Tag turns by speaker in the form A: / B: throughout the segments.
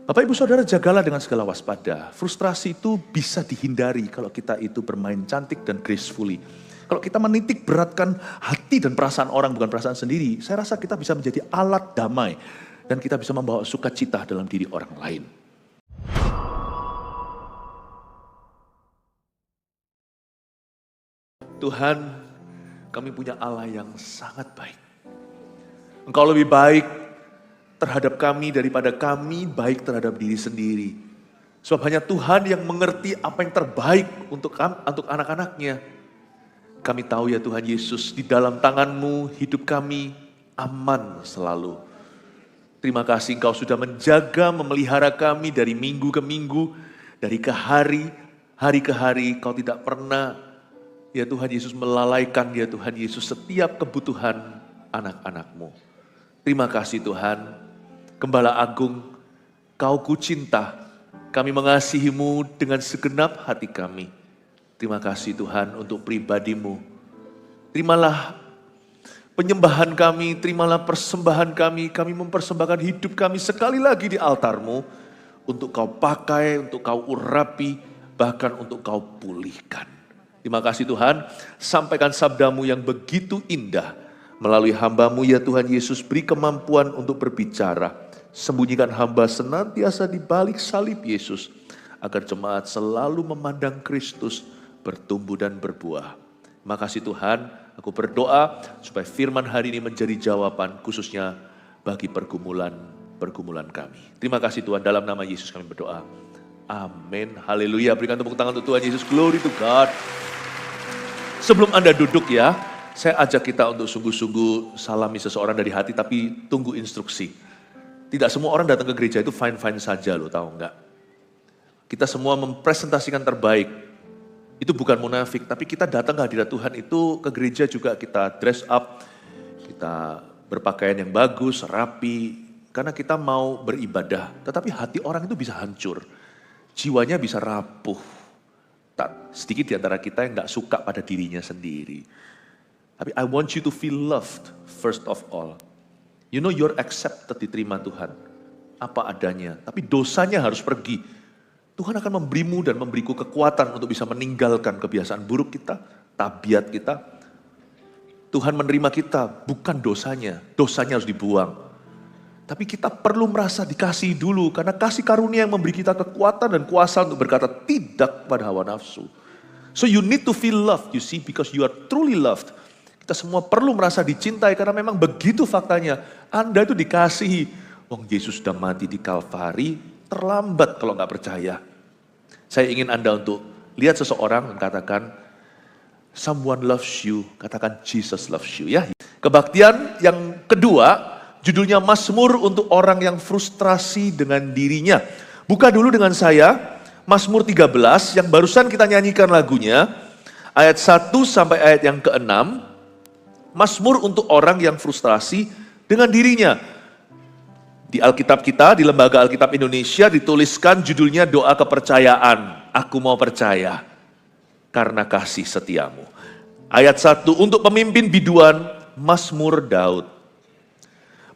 A: Bapak Ibu Saudara, jagalah dengan segala waspada. Frustrasi itu bisa dihindari kalau kita itu bermain cantik dan gracefully. Kalau kita menitik beratkan hati dan perasaan orang bukan perasaan sendiri, saya rasa kita bisa menjadi alat damai dan kita bisa membawa sukacita dalam diri orang lain. Tuhan, kami punya Allah yang sangat baik. Engkau lebih baik terhadap kami daripada kami baik terhadap diri sendiri. Sebab hanya Tuhan yang mengerti apa yang terbaik untuk anak-anaknya. Kami tahu ya Tuhan Yesus, di dalam tangan-Mu hidup kami aman selalu. Terima kasih Engkau sudah menjaga, memelihara kami dari minggu ke minggu, dari hari ke hari. Kau tidak pernah, ya Tuhan Yesus, melalaikan ya Tuhan Yesus setiap kebutuhan anak-anak-Mu. Terima kasih Tuhan, Gembala Agung, Kau kucinta, kami mengasihi-Mu dengan segenap hati kami. Terima kasih Tuhan untuk pribadi-Mu. Terimalah penyembahan kami, terimalah persembahan kami mempersembahkan hidup kami sekali lagi di altar-Mu, untuk Kau pakai, untuk Kau urapi, bahkan untuk Kau pulihkan. Terima kasih Tuhan, sampaikan sabda-Mu yang begitu indah, melalui hamba-Mu ya Tuhan Yesus, beri kemampuan untuk berbicara, sembunyikan hamba senantiasa di balik salib Yesus, agar jemaat selalu memandang Kristus, bertumbuh dan berbuah. Terima kasih Tuhan, aku berdoa supaya firman hari ini menjadi jawaban khususnya bagi pergumulan kami. Terima kasih Tuhan, dalam nama Yesus kami berdoa. Amin. Haleluya. Berikan tepuk tangan untuk Tuhan Yesus. Glory to God. Sebelum Anda duduk ya, saya ajak kita untuk sungguh-sungguh salami seseorang dari hati, tapi tunggu instruksi. Tidak semua orang datang ke gereja itu fine-fine saja loh, tahu enggak? Kita semua mempresentasikan terbaik. Itu bukan munafik, tapi kita datang ke hadirat Tuhan itu ke gereja juga kita dress up, kita berpakaian yang bagus, rapi, karena kita mau beribadah. Tetapi hati orang itu bisa hancur, jiwanya bisa rapuh. Tak sedikit di antara kita yang gak suka pada dirinya sendiri. Tapi I want you to feel loved first of all. You know you're accepted, diterima Tuhan. Apa adanya, tapi dosanya harus pergi. Tuhan akan memberimu dan memberiku kekuatan untuk bisa meninggalkan kebiasaan buruk kita, tabiat kita. Tuhan menerima kita bukan dosanya harus dibuang. Tapi kita perlu merasa dikasihi dulu, karena kasih karunia yang memberi kita kekuatan dan kuasa untuk berkata tidak pada hawa nafsu. So you need to feel loved, you see, because you are truly loved. Kita semua perlu merasa dicintai karena memang begitu faktanya. Anda itu dikasihi. Wong Yesus sudah mati di Kalvari, terlambat kalau nggak percaya. Saya ingin Anda untuk lihat seseorang dan katakan, someone loves you, katakan Jesus loves you ya. Kebaktian yang kedua, judulnya Mazmur untuk orang yang frustrasi dengan dirinya. Buka dulu dengan saya, Mazmur 13 yang barusan kita nyanyikan lagunya, ayat 1 sampai ayat yang ke-6. Mazmur untuk orang yang frustrasi dengan dirinya. Di Alkitab kita, di Lembaga Alkitab Indonesia dituliskan judulnya doa kepercayaan. Aku mau percaya karena kasih setiamu. Ayat 1, untuk pemimpin biduan, Mazmur Daud.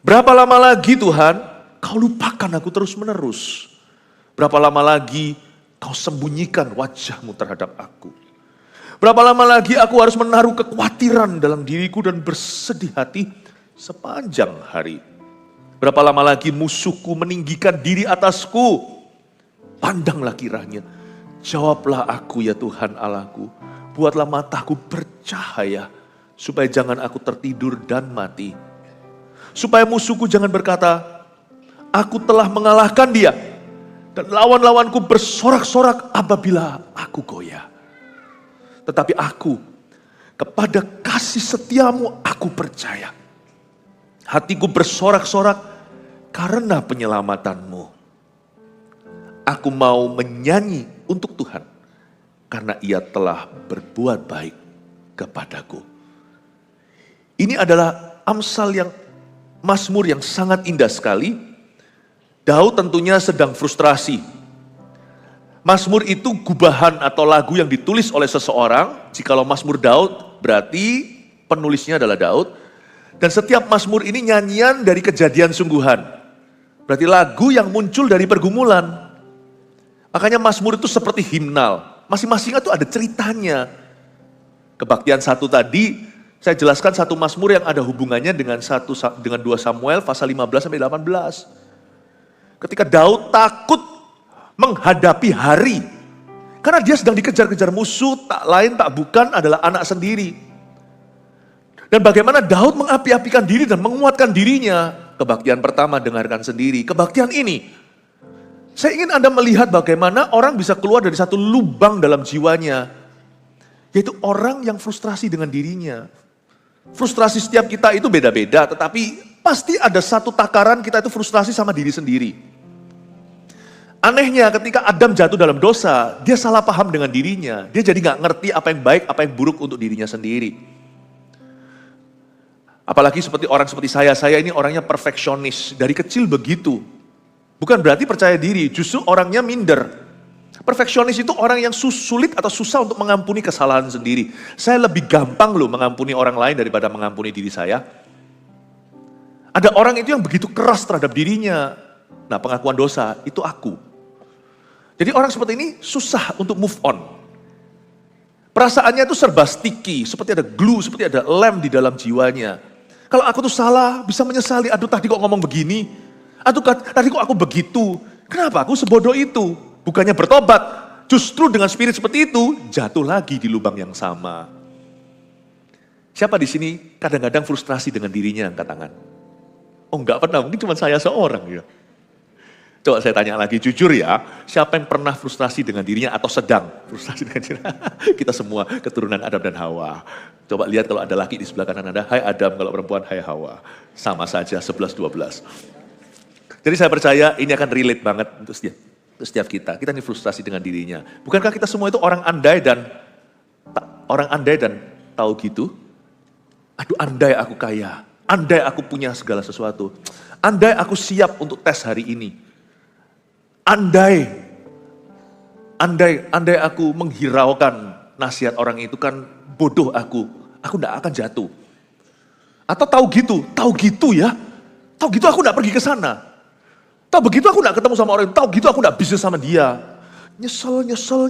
A: Berapa lama lagi Tuhan, kau lupakan aku terus menerus. Berapa lama lagi kau sembunyikan wajahmu terhadap aku. Berapa lama lagi aku harus menaruh kekhawatiran dalam diriku dan bersedih hati sepanjang hari. Berapa lama lagi musuhku meninggikan diri atasku. Pandanglah kiranya, jawablah aku ya Tuhan Allahku. Buatlah mataku bercahaya, supaya jangan aku tertidur dan mati. Supaya musuhku jangan berkata, aku telah mengalahkan dia. Dan lawan-lawanku bersorak-sorak apabila aku goyah. Tetapi aku, kepada kasih setiamu aku percaya. Hatiku bersorak-sorak karena penyelamatanmu. Aku mau menyanyi untuk Tuhan, karena ia telah berbuat baik kepadaku. Ini adalah Mazmur yang sangat indah sekali. Daud tentunya sedang frustrasi. Mazmur itu gubahan atau lagu yang ditulis oleh seseorang. Jikalau Mazmur Daud, berarti penulisnya adalah Daud. Dan setiap Mazmur ini nyanyian dari kejadian sungguhan. Berarti lagu yang muncul dari pergumulan. Makanya Mazmur itu seperti himnal. Masing-masing itu ada ceritanya. Kebaktian 1 tadi, saya jelaskan 1 Mazmur yang ada hubungannya dengan 2 Samuel pasal 15 sampai 18. Ketika Daud takut menghadapi hari. Karena dia sedang dikejar-kejar musuh, tak lain tak bukan adalah anak sendiri. Dan bagaimana Daud mengapi-apikan diri dan menguatkan dirinya. Kebaktian pertama, dengarkan sendiri. Kebaktian ini, saya ingin Anda melihat bagaimana orang bisa keluar dari satu lubang dalam jiwanya. Yaitu orang yang frustrasi dengan dirinya. Frustrasi setiap kita itu beda-beda, tetapi pasti ada satu takaran kita itu frustrasi sama diri sendiri. Anehnya ketika Adam jatuh dalam dosa, dia salah paham dengan dirinya. Dia jadi gak ngerti apa yang baik, apa yang buruk untuk dirinya sendiri. Apalagi seperti orang seperti saya ini orangnya perfeksionis. Dari kecil begitu. Bukan berarti percaya diri, justru orangnya minder. Perfeksionis itu orang yang sulit atau susah untuk mengampuni kesalahan sendiri. Saya lebih gampang loh mengampuni orang lain daripada mengampuni diri saya. Ada orang itu yang begitu keras terhadap dirinya. Nah, pengakuan dosa itu aku. Jadi orang seperti ini susah untuk move on. Perasaannya itu serba sticky, seperti ada glue, seperti ada lem di dalam jiwanya. Kalau aku tuh salah, bisa menyesali, aduh tadi kok ngomong begini, aduh tadi kok aku begitu, kenapa aku sebodoh itu? Bukannya bertobat, justru dengan spirit seperti itu, jatuh lagi di lubang yang sama. Siapa di sini kadang-kadang frustrasi dengan dirinya, angkat tangan? Oh enggak pernah, mungkin cuma saya seorang ya. Coba saya tanya lagi, jujur ya, siapa yang pernah frustrasi dengan dirinya atau sedang frustrasi dengan dirinya? Kita semua keturunan Adam dan Hawa. Coba lihat kalau ada laki di sebelah kanan Anda, hai Adam, kalau perempuan, hai Hawa. Sama saja, 11-12. Jadi saya percaya ini akan relate banget untuk setiap kita. Kita ini frustrasi dengan dirinya. Bukankah kita semua itu orang andai dan tahu gitu? Aduh andai aku kaya, andai aku punya segala sesuatu. Andai aku siap untuk tes hari ini. Andai aku menghiraukan nasihat orang itu kan bodoh aku tidak akan jatuh. Atau tahu gitu ya, tahu gitu aku tidak pergi ke sana. Tahu begitu aku tidak ketemu sama orang itu, tahu gitu aku tidak bisnis sama dia. Nyesel,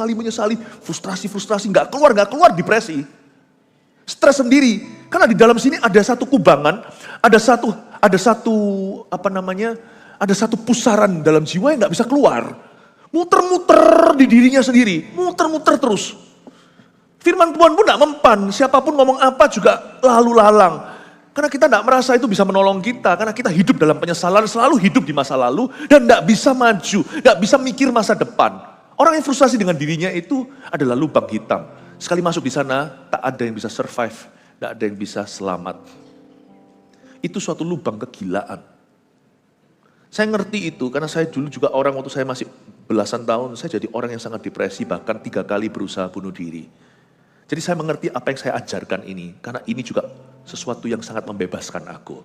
A: menyesali, frustrasi, nggak keluar, depresi. Stres sendiri, karena di dalam sini ada satu kubangan, ada satu pusaran dalam jiwa yang gak bisa keluar. Muter-muter di dirinya sendiri, muter-muter terus. Firman Tuhan pun gak mempan, siapapun ngomong apa juga lalu lalang. Karena kita gak merasa itu bisa menolong kita, karena kita hidup dalam penyesalan, selalu hidup di masa lalu, dan gak bisa maju, gak bisa mikir masa depan. Orang yang frustrasi dengan dirinya itu adalah lubang hitam. Sekali masuk di sana, tak ada yang bisa survive, tak ada yang bisa selamat. Itu suatu lubang kegilaan. Saya ngerti itu karena saya dulu juga orang waktu saya masih belasan tahun, saya jadi orang yang sangat depresi, bahkan 3 kali berusaha bunuh diri. Jadi saya mengerti apa yang saya ajarkan ini, karena ini juga sesuatu yang sangat membebaskan aku.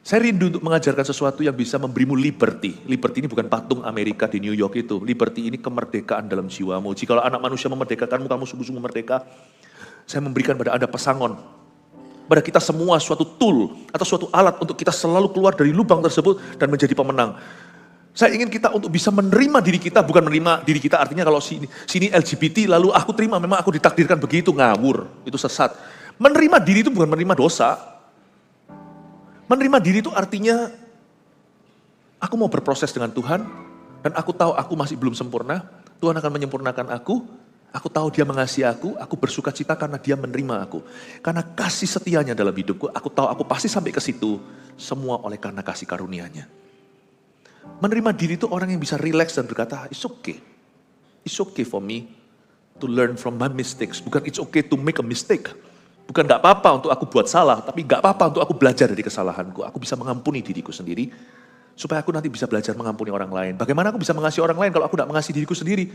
A: Saya rindu untuk mengajarkan sesuatu yang bisa memberimu liberty. Liberty ini bukan patung Amerika di New York itu. Liberty ini kemerdekaan dalam jiwamu. Jikalau anak manusia memerdekakanmu, kamu sungguh-sungguh merdeka. Saya memberikan pada Anda pesangon. Pada kita semua suatu tool atau suatu alat untuk kita selalu keluar dari lubang tersebut dan menjadi pemenang. Saya ingin kita untuk bisa menerima diri kita, bukan menerima diri kita artinya kalau sini LGBT lalu aku terima, memang aku ditakdirkan begitu, ngawur, itu sesat. Menerima diri itu bukan menerima dosa. Menerima diri itu artinya aku mau berproses dengan Tuhan dan aku tahu aku masih belum sempurna, Tuhan akan menyempurnakan aku. Aku tahu dia mengasihi aku bersuka cita karena dia menerima aku. Karena kasih setianya dalam hidupku, aku tahu aku pasti sampai ke situ. Semua oleh karena kasih karunia-Nya. Menerima diri itu orang yang bisa relax dan berkata, it's okay. It's okay for me to learn from my mistakes. Bukan it's okay to make a mistake. Bukan gak apa-apa untuk aku buat salah, tapi gak apa-apa untuk aku belajar dari kesalahanku. Aku bisa mengampuni diriku sendiri, supaya aku nanti bisa belajar mengampuni orang lain. Bagaimana aku bisa mengasihi orang lain kalau aku gak mengasihi diriku sendiri?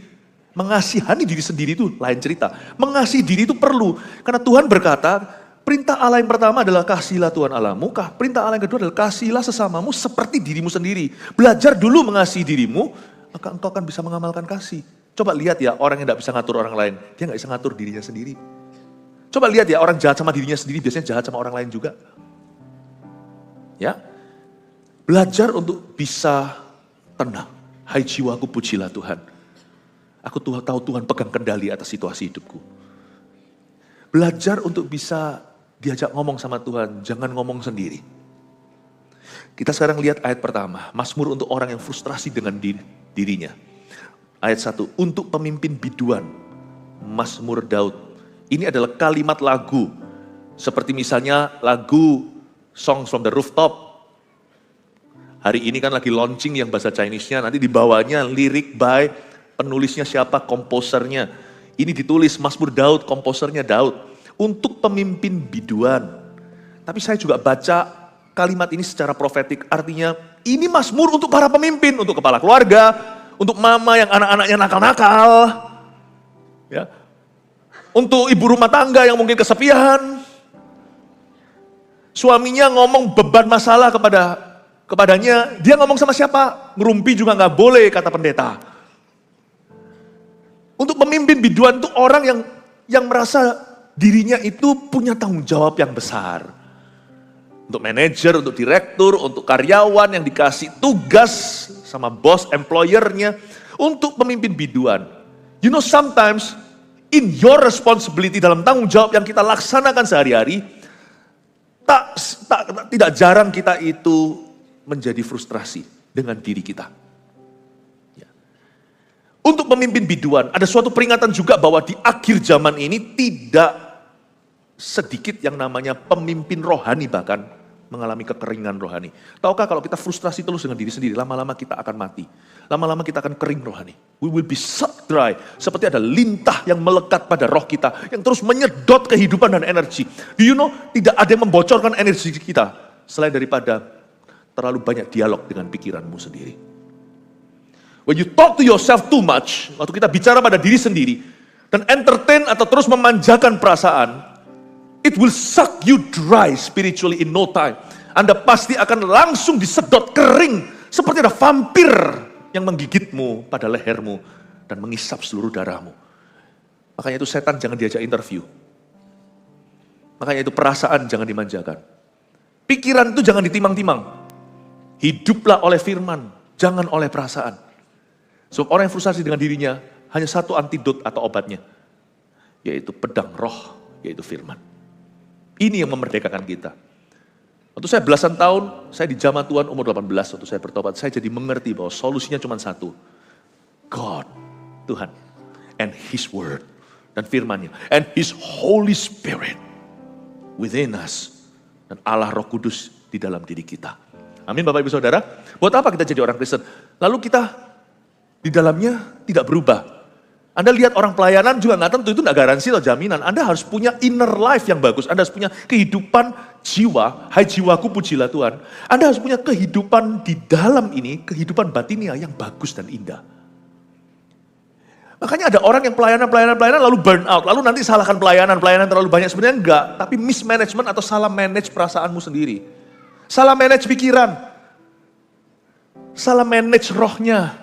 A: Mengasihani diri sendiri itu lain cerita. Mengasihi diri itu perlu. Karena Tuhan berkata, perintah Allah yang pertama adalah kasihilah Tuhan Allahmu. Perintah Allah yang kedua adalah kasihilah sesamamu seperti dirimu sendiri. Belajar dulu mengasihi dirimu, maka engkau akan bisa mengamalkan kasih. Coba lihat ya, orang yang tidak bisa ngatur orang lain, dia gak bisa ngatur dirinya sendiri. Coba lihat ya, orang jahat sama dirinya sendiri biasanya jahat sama orang lain juga. Ya, Belajar untuk bisa tenang. Hai jiwaku, pujilah Tuhan. Aku tahu Tuhan pegang kendali atas situasi hidupku. Belajar untuk bisa diajak ngomong sama Tuhan, jangan ngomong sendiri. Kita sekarang lihat ayat pertama, Mazmur untuk orang yang frustrasi dengan dirinya. Ayat 1, untuk pemimpin biduan, Mazmur Daud. Ini adalah kalimat lagu, seperti misalnya lagu Songs from the Rooftop. Hari ini kan lagi launching yang bahasa Chinese-nya, nanti di bawahnya lirik by penulisnya siapa, komposernya. Ini ditulis Mazmur Daud, komposernya Daud. Untuk pemimpin biduan. Tapi saya juga baca kalimat ini secara profetik, artinya ini Mazmur untuk para pemimpin, untuk kepala keluarga, untuk mama yang anak-anaknya nakal-nakal, ya, untuk ibu rumah tangga yang mungkin kesepian, suaminya ngomong beban masalah kepadanya, dia ngomong sama siapa? Ngerumpi juga nggak boleh, kata pendeta. Untuk pemimpin biduan itu orang yang merasa dirinya itu punya tanggung jawab yang besar. Untuk manajer, untuk direktur, untuk karyawan yang dikasih tugas sama bos, employer-nya. Untuk pemimpin biduan. You know sometimes in your responsibility, dalam tanggung jawab yang kita laksanakan sehari-hari, tidak jarang kita itu menjadi frustrasi dengan diri kita. Ya. Untuk pemimpin biduan, ada suatu peringatan juga bahwa di akhir zaman ini tidak sedikit yang namanya pemimpin rohani bahkan mengalami kekeringan rohani. Tahukah kalau kita frustrasi terus dengan diri sendiri, lama-lama kita akan mati. Lama-lama kita akan kering rohani. We will be sucked dry. Seperti ada lintah yang melekat pada roh kita, yang terus menyedot kehidupan dan energi. Do you know, tidak ada yang membocorkan energi kita, selain daripada terlalu banyak dialog dengan pikiranmu sendiri. When you talk to yourself too much, waktu kita bicara pada diri sendiri, dan entertain atau terus memanjakan perasaan, it will suck you dry spiritually in no time. Anda pasti akan langsung disedot kering, seperti ada vampir yang menggigitmu pada lehermu, dan mengisap seluruh darahmu. Makanya itu setan jangan diajak interview. Makanya itu perasaan jangan dimanjakan. Pikiran itu jangan ditimang-timang. Hiduplah oleh firman, jangan oleh perasaan. Sebab orang yang frustasi dengan dirinya, hanya satu antidot atau obatnya, yaitu pedang roh, yaitu firman. Ini yang memerdekakan kita. Waktu saya belasan tahun, saya di zaman Tuhan umur 18, waktu saya bertobat, saya jadi mengerti bahwa solusinya cuma satu. God, Tuhan, and His Word, dan firman-Nya, and His Holy Spirit within us, dan Allah Roh Kudus di dalam diri kita. Amin Bapak Ibu Saudara. Buat apa kita jadi orang Kristen? Lalu kita di dalamnya tidak berubah. Anda lihat orang pelayanan juga nggak tentu, itu nggak garansi atau jaminan. Anda harus punya inner life yang bagus. Anda harus punya kehidupan jiwa. Hai jiwaku, pujilah Tuhan. Anda harus punya kehidupan di dalam ini, kehidupan batinia yang bagus dan indah. Makanya ada orang yang pelayanan lalu burn out. Lalu nanti salahkan pelayanan terlalu banyak. Sebenarnya enggak, tapi mismanagement atau salah manage perasaanmu sendiri. Salah manage pikiran. Salah manage rohnya.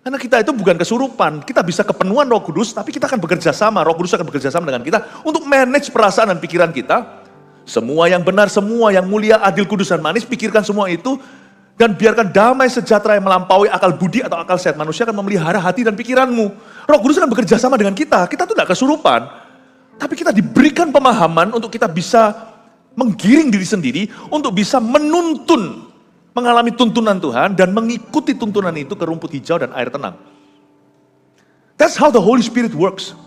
A: Karena kita itu bukan kesurupan. Kita bisa kepenuhan Roh Kudus, tapi kita akan bekerja sama. Roh Kudus akan bekerja sama dengan kita untuk manage perasaan dan pikiran kita. Semua yang benar, semua yang mulia, adil, kudus, dan manis, pikirkan semua itu. Dan biarkan damai sejahtera yang melampaui akal budi atau akal sehat manusia akan memelihara hati dan pikiranmu. Roh Kudus akan bekerja sama dengan kita. Kita itu tidak kesurupan. Tapi kita diberikan pemahaman untuk kita bisa menggiring diri sendiri untuk bisa menuntun, mengalami tuntunan Tuhan dan mengikuti tuntunan itu ke rumput hijau dan air tenang. That's how the Holy Spirit works.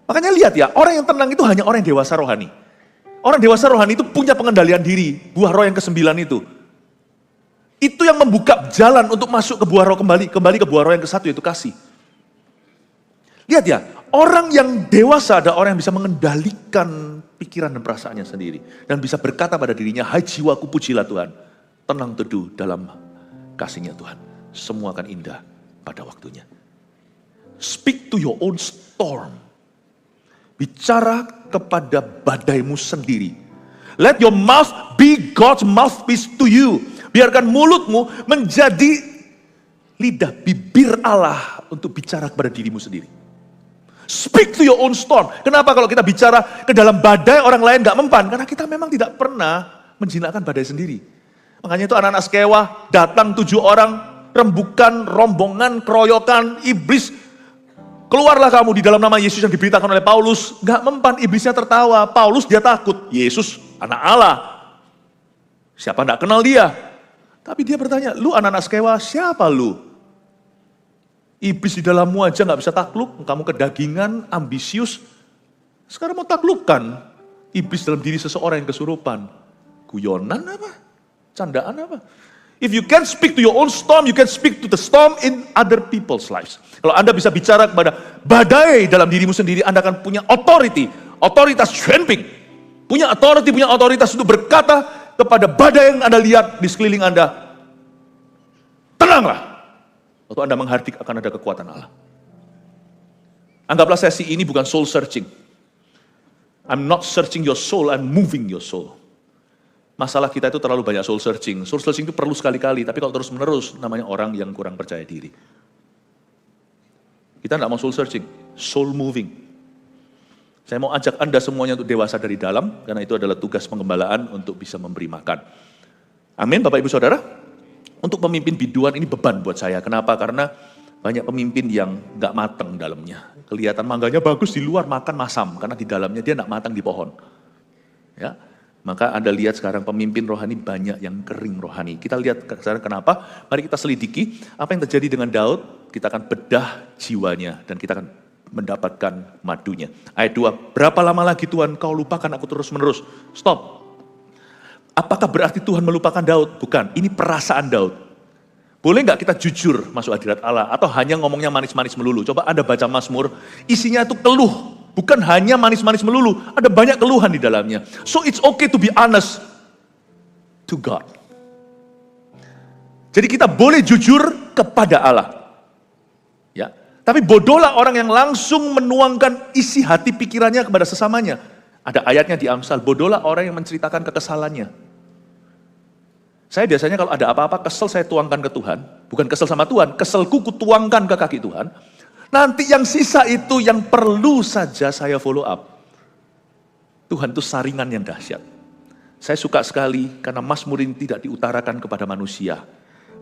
A: Makanya lihat ya, orang yang tenang itu hanya orang yang dewasa rohani. Orang dewasa rohani itu punya pengendalian diri, buah roh yang ke-9 itu. Itu yang membuka jalan untuk masuk ke buah roh kembali ke buah roh yang ke-1 yaitu kasih. Lihat ya, orang yang dewasa ada orang yang bisa mengendalikan pikiran dan perasaannya sendiri. Dan bisa berkata pada dirinya, hai jiwaku pujilah Tuhan. Tenang teduh dalam kasih-Nya Tuhan. Semua akan indah pada waktunya. Speak to your own storm. Bicara kepada badaimu sendiri. Let your mouth be God's mouthpiece to you. Biarkan mulutmu menjadi lidah bibir Allah untuk bicara kepada dirimu sendiri. Speak to your own storm. Kenapa kalau kita bicara ke dalam badai orang lain gak mempan? Karena kita memang tidak pernah menjinakkan badai sendiri. Makanya itu anak-anak Skewa datang 7 orang, rembukan, rombongan, keroyokan, iblis. Keluarlah kamu di dalam nama Yesus yang diberitakan oleh Paulus. Gak mempan, iblisnya tertawa. Paulus dia takut, Yesus anak Allah. Siapa gak kenal dia? Tapi dia bertanya, lu anak-anak Skewa, siapa lu? Iblis di dalammu aja gak bisa takluk, kamu kedagingan, ambisius. Sekarang mau taklukkan iblis dalam diri seseorang yang kesurupan. Guyonan apa? Candaan apa? If you can speak to your own storm, you can speak to the storm in other people's lives. Kalau Anda bisa bicara kepada badai dalam dirimu sendiri, Anda akan punya authority, otoritas jumping. Punya authority, punya otoritas untuk berkata kepada badai yang Anda lihat di sekeliling Anda, tenanglah. Waktu Anda menghardik akan ada kekuatan Allah. Anggaplah sesi ini bukan soul searching. I'm not searching your soul, I'm moving your soul. Masalah kita itu terlalu banyak soul searching. Soul searching itu perlu sekali-kali, tapi kalau terus-menerus namanya orang yang kurang percaya diri. Kita tidak mau soul searching, soul moving. Saya mau ajak Anda semuanya untuk dewasa dari dalam, karena itu adalah tugas pengembalaan untuk bisa memberi makan. Amin, Bapak Ibu Saudara. Untuk pemimpin biduan ini beban buat saya. Kenapa? Karena banyak pemimpin yang nggak matang dalamnya. Kelihatan mangganya bagus di luar, makan masam, karena di dalamnya dia nggak matang di pohon. Ya. Maka Anda lihat sekarang pemimpin rohani banyak yang kering rohani. Kita lihat sekarang kenapa, mari kita selidiki apa yang terjadi dengan Daud, kita akan bedah jiwanya dan kita akan mendapatkan madunya. Ayat 2, berapa lama lagi Tuhan kau lupakan aku terus menerus? Stop. Apakah berarti Tuhan melupakan Daud? Bukan, ini perasaan Daud. Boleh nggak kita jujur masuk hadirat Allah atau hanya ngomongnya manis-manis melulu? Coba Anda baca Mazmur, isinya itu keluh. Bukan hanya manis-manis melulu, ada banyak keluhan di dalamnya. So it's okay to be honest to God. Jadi kita boleh jujur kepada Allah. Ya, tapi bodohlah orang yang langsung menuangkan isi hati pikirannya kepada sesamanya. Ada ayatnya di Amsal, bodohlah orang yang menceritakan kekesalannya. Saya biasanya kalau ada apa-apa kesel saya tuangkan ke Tuhan, bukan kesel sama Tuhan, keselku kutuangkan ke kaki Tuhan. Nanti yang sisa itu yang perlu saja saya follow up. Tuhan itu saringan yang dahsyat. Saya suka sekali karena Mazmur ini tidak diutarakan kepada manusia.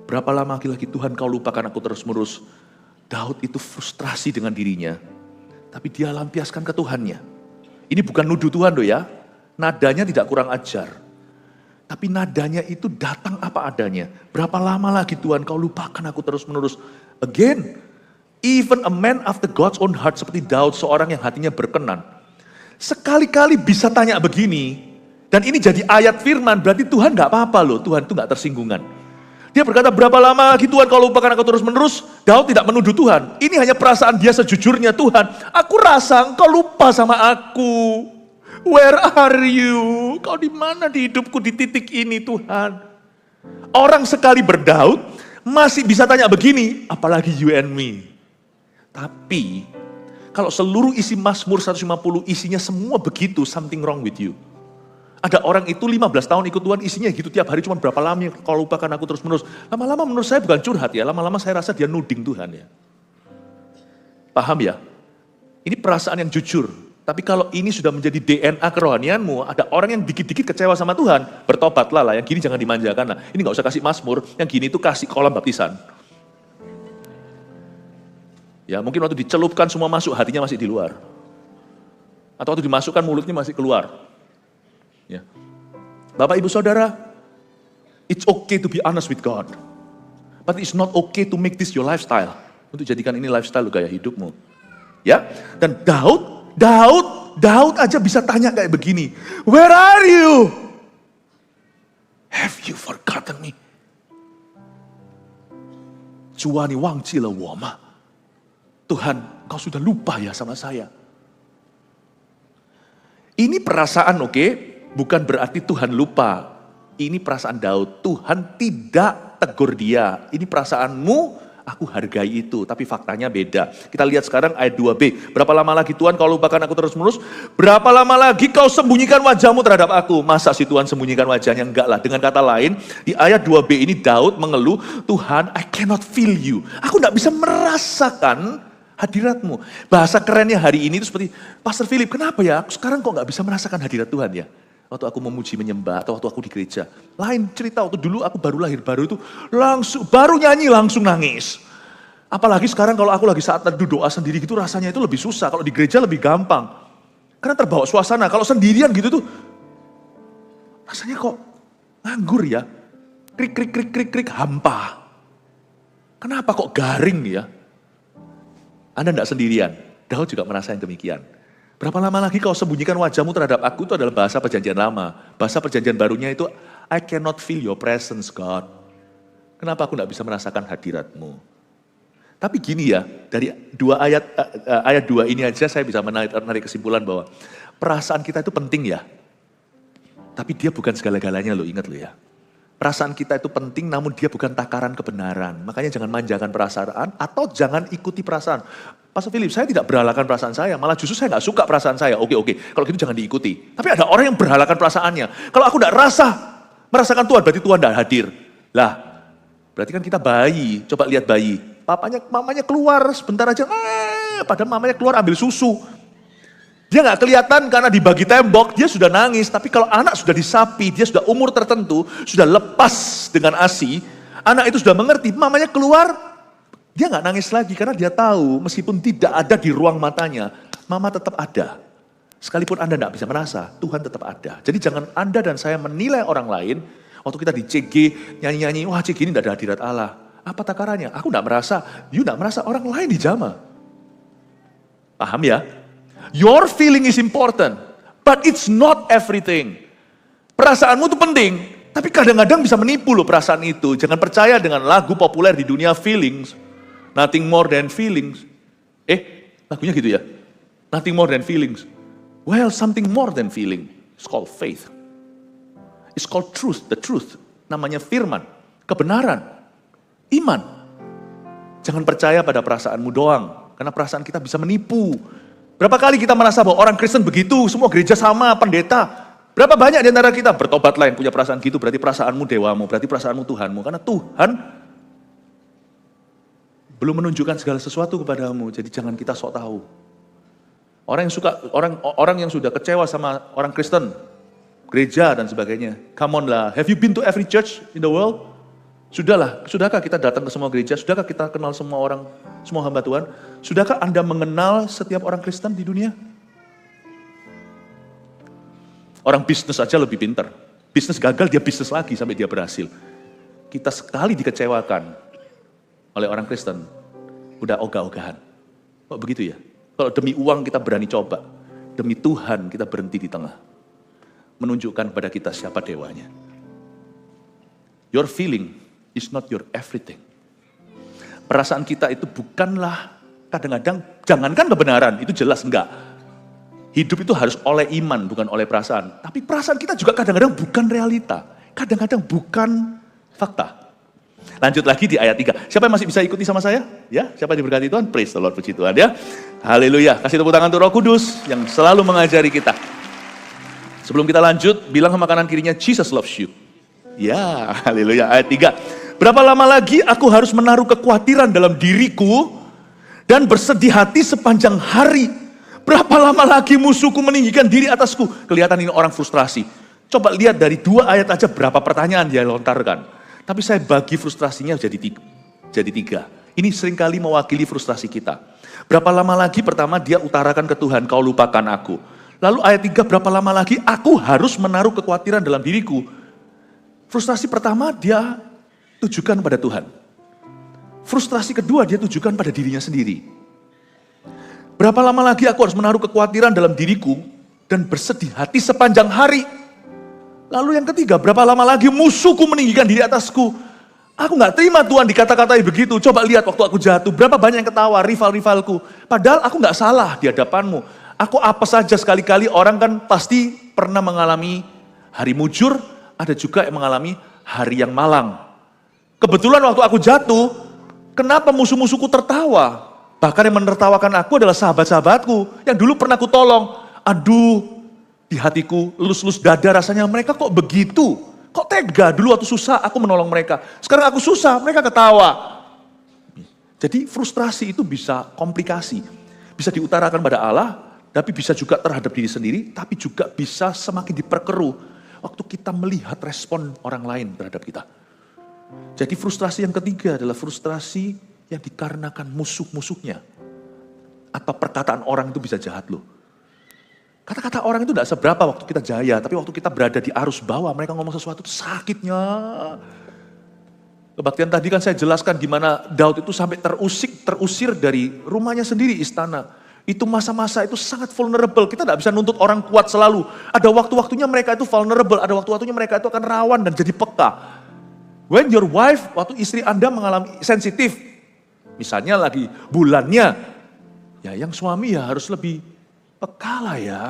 A: Berapa lama lagi Tuhan kau lupakan aku terus-menerus. Daud itu frustrasi dengan dirinya. Tapi dia lampiaskan ke Tuhannya. Ini bukan nuduh Tuhan doh ya. Nadanya tidak kurang ajar. Tapi nadanya itu datang apa adanya. Berapa lama lagi Tuhan kau lupakan aku terus-menerus. Again. Even a man after God's own heart seperti Daud, seorang yang hatinya berkenan. Sekali-kali bisa tanya begini, dan ini jadi ayat firman, berarti Tuhan gak apa-apa loh, Tuhan itu gak tersinggungan. Dia berkata, berapa lama lagi Tuhan kalau lupakan aku terus-menerus? Daud tidak menuduh Tuhan, ini hanya perasaan dia sejujurnya. Tuhan, aku rasa engkau lupa sama aku. Where are you? Kau di mana di hidupku di titik ini Tuhan? Orang sekali berdaud, masih bisa tanya begini, apalagi you and me. Tapi, kalau seluruh isi Mazmur 150 isinya semua begitu, something wrong with you. Ada orang itu 15 tahun ikut Tuhan, isinya gitu tiap hari cuma berapa lama kalau lupakan aku terus menerus. Lama-lama menurut saya bukan curhat ya, lama-lama saya rasa dia nuding Tuhan ya. Paham ya? Ini perasaan yang jujur. Tapi kalau ini sudah menjadi DNA kerohanianmu, ada orang yang dikit-dikit kecewa sama Tuhan, bertobatlah lah, yang gini jangan dimanjakan lah. Ini gak usah kasih Mazmur, yang gini itu kasih kolam baptisan. Ya, mungkin waktu dicelupkan semua masuk, hatinya masih di luar. Atau waktu dimasukkan mulutnya masih keluar. Ya. Bapak Ibu Saudara, it's okay to be honest with God. But it's not okay to make this your lifestyle. Untuk jadikan ini lifestyle gaya hidupmu. Ya. Dan Daud aja bisa tanya kayak begini. Where are you? Have you forgotten me? 主啊，你忘记了我吗？ Tuhan, kau sudah lupa ya sama saya. Ini perasaan oke, bukan berarti Tuhan lupa. Ini perasaan Daud, Tuhan tidak tegur dia. Ini perasaanmu, aku hargai itu. Tapi faktanya beda. Kita lihat sekarang ayat 2b. Berapa lama lagi Tuhan kau lupakan aku terus-menerus? Berapa lama lagi kau sembunyikan wajahmu terhadap aku? Masa si Tuhan sembunyikan wajahnya? Enggak lah. Dengan kata lain, di ayat 2b ini Daud mengeluh, Tuhan, I cannot feel you. Aku tidak bisa merasakan hadiratmu. Bahasa kerennya hari ini itu seperti, Pastor Philip, kenapa ya? Aku sekarang kok gak bisa merasakan hadirat Tuhan ya? waktu aku memuji menyembah, atau waktu aku di gereja. Lain cerita waktu dulu aku baru lahir, baru itu langsung, baru nyanyi langsung nangis. Apalagi sekarang kalau aku lagi saat teduh doa sendiri gitu rasanya itu lebih susah. Kalau di gereja lebih gampang. Karena terbawa suasana. Kalau sendirian gitu tuh rasanya kok nganggur ya. Krik, krik, krik, krik, krik, hampa. Kenapa kok garing ya? Anda tidak sendirian. Daud juga merasa yang demikian. Berapa lama lagi kau sembunyikan wajahmu terhadap aku, itu adalah bahasa perjanjian lama. Bahasa perjanjian barunya itu, I cannot feel your presence, God. Kenapa aku tidak bisa merasakan hadiratmu? Tapi gini ya, dari ayat 2 ini aja saya bisa menarik kesimpulan bahwa perasaan kita itu penting ya. Tapi dia bukan segala-galanya loh, ingat loh ya. Perasaan kita itu penting namun dia bukan takaran kebenaran. Makanya jangan manjakan perasaan atau jangan ikuti perasaan. Pastor Philip, saya tidak berhalakan perasaan saya, malah justru saya nggak suka perasaan saya. Oke, kalau gitu jangan diikuti. Tapi ada orang yang berhalakan perasaannya. Kalau aku nggak merasakan Tuhan, berarti Tuhan tidak hadir. Lah, berarti kan kita bayi. Coba lihat bayi, mamanya keluar sebentar aja, padahal mamanya keluar ambil susu. Dia nggak kelihatan karena dibagi tembok, dia sudah nangis. Tapi kalau anak sudah disapi, dia sudah umur tertentu, sudah lepas dengan ASI, anak itu sudah mengerti, mamanya keluar, dia nggak nangis lagi karena dia tahu meskipun tidak ada di ruang matanya, mama tetap ada. Sekalipun Anda nggak bisa merasa, Tuhan tetap ada. Jadi jangan Anda dan saya menilai orang lain, waktu kita di CG nyanyi-nyanyi, wah CG ini tidak ada hadirat Allah. Apa takarannya? Aku nggak merasa, you nggak merasa, orang lain dijamah. Paham ya? Your feeling is important, but it's not everything. Perasaanmu itu penting, tapi kadang-kadang bisa menipu loh perasaan itu. Jangan percaya dengan lagu populer di dunia feelings. Nothing more than feelings. Lagunya gitu ya? Nothing more than feelings. Well, something more than feeling. It's called faith. It's called truth, the truth. Namanya firman, kebenaran, iman. Jangan percaya pada perasaanmu doang, karena perasaan kita bisa menipu. Berapa kali kita merasa bahwa orang Kristen begitu, semua gereja sama, pendeta. Berapa banyak di antara kita bertobat lain punya perasaan gitu, berarti perasaanmu dewamu, berarti perasaanmu Tuhanmu. Karena Tuhan belum menunjukkan segala sesuatu kepadamu, jadi jangan kita sok tahu. Orang yang sudah kecewa sama orang Kristen, gereja dan sebagainya. Come on lah, have you been to every church in the world? Sudahkah kita datang ke semua gereja? Sudahkah kita kenal semua orang, semua hamba Tuhan? Sudahkah Anda mengenal setiap orang Kristen di dunia? Orang bisnis aja lebih pintar. Bisnis gagal, dia bisnis lagi sampai dia berhasil. Kita sekali dikecewakan oleh orang Kristen, udah ogah-ogahan. Kok begitu ya? Kalau demi uang kita berani coba, demi Tuhan kita berhenti di tengah. Menunjukkan kepada kita siapa dewanya. Your feeling is not your everything. Perasaan kita itu bukanlah kadang-kadang, jangankan kebenaran, itu jelas enggak. Hidup itu harus oleh iman, bukan oleh perasaan. Tapi perasaan kita juga kadang-kadang bukan realita. Kadang-kadang bukan fakta. Lanjut lagi di ayat 3. Siapa yang masih bisa ikuti sama saya? Ya, siapa yang diberkati Tuhan? Praise the Lord, puji Tuhan ya. Haleluya. Kasih tepuk tangan untuk Roh Kudus yang selalu mengajari kita. Sebelum kita lanjut, bilang sama kanan kirinya, Jesus loves you. Ya, haleluya. Ayat 3. Berapa lama lagi aku harus menaruh kekhawatiran dalam diriku dan bersedih hati sepanjang hari? Berapa lama lagi musuhku meninggikan diri atasku? Kelihatan ini orang frustrasi. Coba lihat dari 2 ayat aja berapa pertanyaan dia lontarkan. Tapi saya bagi frustrasinya jadi 3. Ini seringkali mewakili frustrasi kita. Berapa lama lagi pertama dia utarakan ke Tuhan, kau lupakan aku. Lalu ayat 3, berapa lama lagi aku harus menaruh kekhawatiran dalam diriku. Frustrasi pertama dia tujukan pada Tuhan. Frustrasi kedua dia tujukan pada dirinya sendiri. Berapa lama lagi aku harus menaruh kekhawatiran dalam diriku dan bersedih hati sepanjang hari. Lalu yang ketiga, berapa lama lagi musuhku meninggikan diri atasku. Aku gak terima Tuhan dikata-katai begitu. Coba lihat waktu aku jatuh, berapa banyak yang ketawa, rival-rivalku. Padahal aku gak salah di hadapanmu. Aku apa saja, sekali-kali orang kan pasti pernah mengalami hari mujur, ada juga yang mengalami hari yang malang. Kebetulan waktu aku jatuh, kenapa musuh-musuhku tertawa? Bahkan yang menertawakan aku adalah sahabat-sahabatku yang dulu pernah aku tolong. Aduh, di hatiku lus-lus dada rasanya, mereka kok begitu? Kok tega? Dulu waktu susah aku menolong mereka. Sekarang aku susah, mereka ketawa. Jadi frustrasi itu bisa komplikasi. Bisa diutarakan pada Allah, tapi bisa juga terhadap diri sendiri, tapi juga bisa semakin diperkeruh waktu kita melihat respon orang lain terhadap kita. Jadi frustrasi yang ketiga adalah frustrasi yang dikarenakan musuh-musuhnya. Atau perkataan orang itu bisa jahat loh. Kata-kata orang itu tidak seberapa waktu kita jaya, tapi waktu kita berada di arus bawah, mereka ngomong sesuatu itu sakitnya. Kebaktian tadi kan saya jelaskan gimana Daud itu sampai terusir dari rumahnya sendiri, istana. Itu masa-masa itu sangat vulnerable. Kita tidak bisa nuntut orang kuat selalu. Ada waktu-waktunya mereka itu vulnerable, ada waktu-waktunya mereka itu akan rawan dan jadi peka. When your wife, waktu istri Anda mengalami sensitif, misalnya lagi bulannya, ya yang suami ya harus lebih peka lah ya.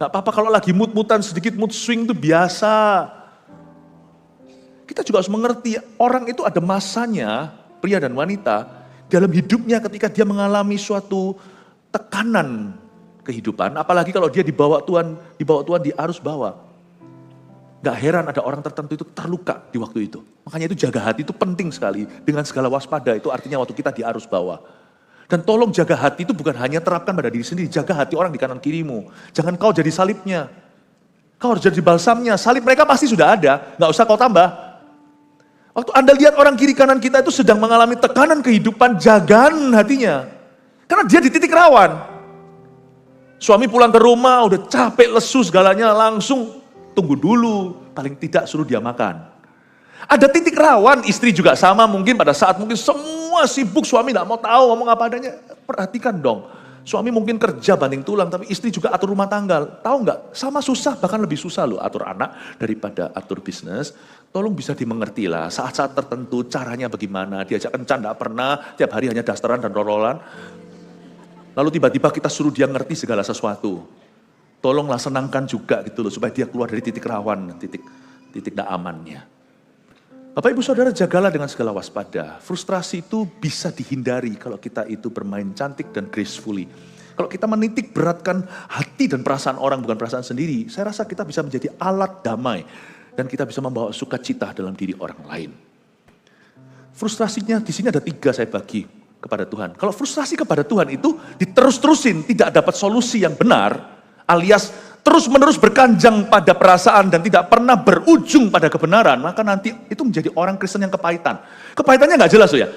A: Gak apa-apa kalau lagi mood-moodan sedikit, mood swing itu biasa. Kita juga harus mengerti, orang itu ada masanya, pria dan wanita, dalam hidupnya ketika dia mengalami suatu tekanan kehidupan, apalagi kalau dia dibawa Tuhan di arus bawah. Gak heran ada orang tertentu itu terluka di waktu itu. Makanya itu jaga hati itu penting sekali. Dengan segala waspada itu artinya waktu kita di arus bawah. Dan tolong jaga hati itu bukan hanya terapkan pada diri sendiri. Jaga hati orang di kanan kirimu. Jangan kau jadi salibnya. Kau harus jadi balsamnya. Salib mereka pasti sudah ada. Gak usah kau tambah. Waktu Anda lihat orang kiri kanan kita itu sedang mengalami tekanan kehidupan, jagaan hatinya. Karena dia di titik rawan. Suami pulang ke rumah udah capek, lesu segalanya, langsung tunggu dulu. Paling tidak suruh dia makan. Ada titik rawan, istri juga sama mungkin pada saat mungkin semua sibuk, suami gak mau tahu ngomong apa adanya. Perhatikan dong, suami mungkin kerja banting tulang, tapi istri juga atur rumah tangga. Tahu gak, sama susah, bahkan lebih susah loh atur anak daripada atur bisnis. Tolong bisa dimengerti lah, saat-saat tertentu caranya bagaimana. Diajak kencan gak pernah, tiap hari hanya dasteran dan rololan. Lalu tiba-tiba kita suruh dia ngerti segala sesuatu. Tolonglah senangkan juga gitu loh, supaya dia keluar dari titik rawan, titik tidak amannya. Bapak Ibu Saudara, jagalah dengan segala waspada. Frustrasi itu bisa dihindari kalau kita itu bermain cantik dan gracefully. Kalau kita menitik beratkan hati dan perasaan orang, bukan perasaan sendiri, saya rasa kita bisa menjadi alat damai. Dan kita bisa membawa sukacita dalam diri orang lain. Frustrasinya di sini ada 3 saya bagi kepada Tuhan. Kalau frustrasi kepada Tuhan itu diterus-terusin, tidak dapat solusi yang benar, alias terus-menerus berkanjang pada perasaan dan tidak pernah berujung pada kebenaran, maka nanti itu menjadi orang Kristen yang kepahitan. Kepahitannya nggak jelas loh ya.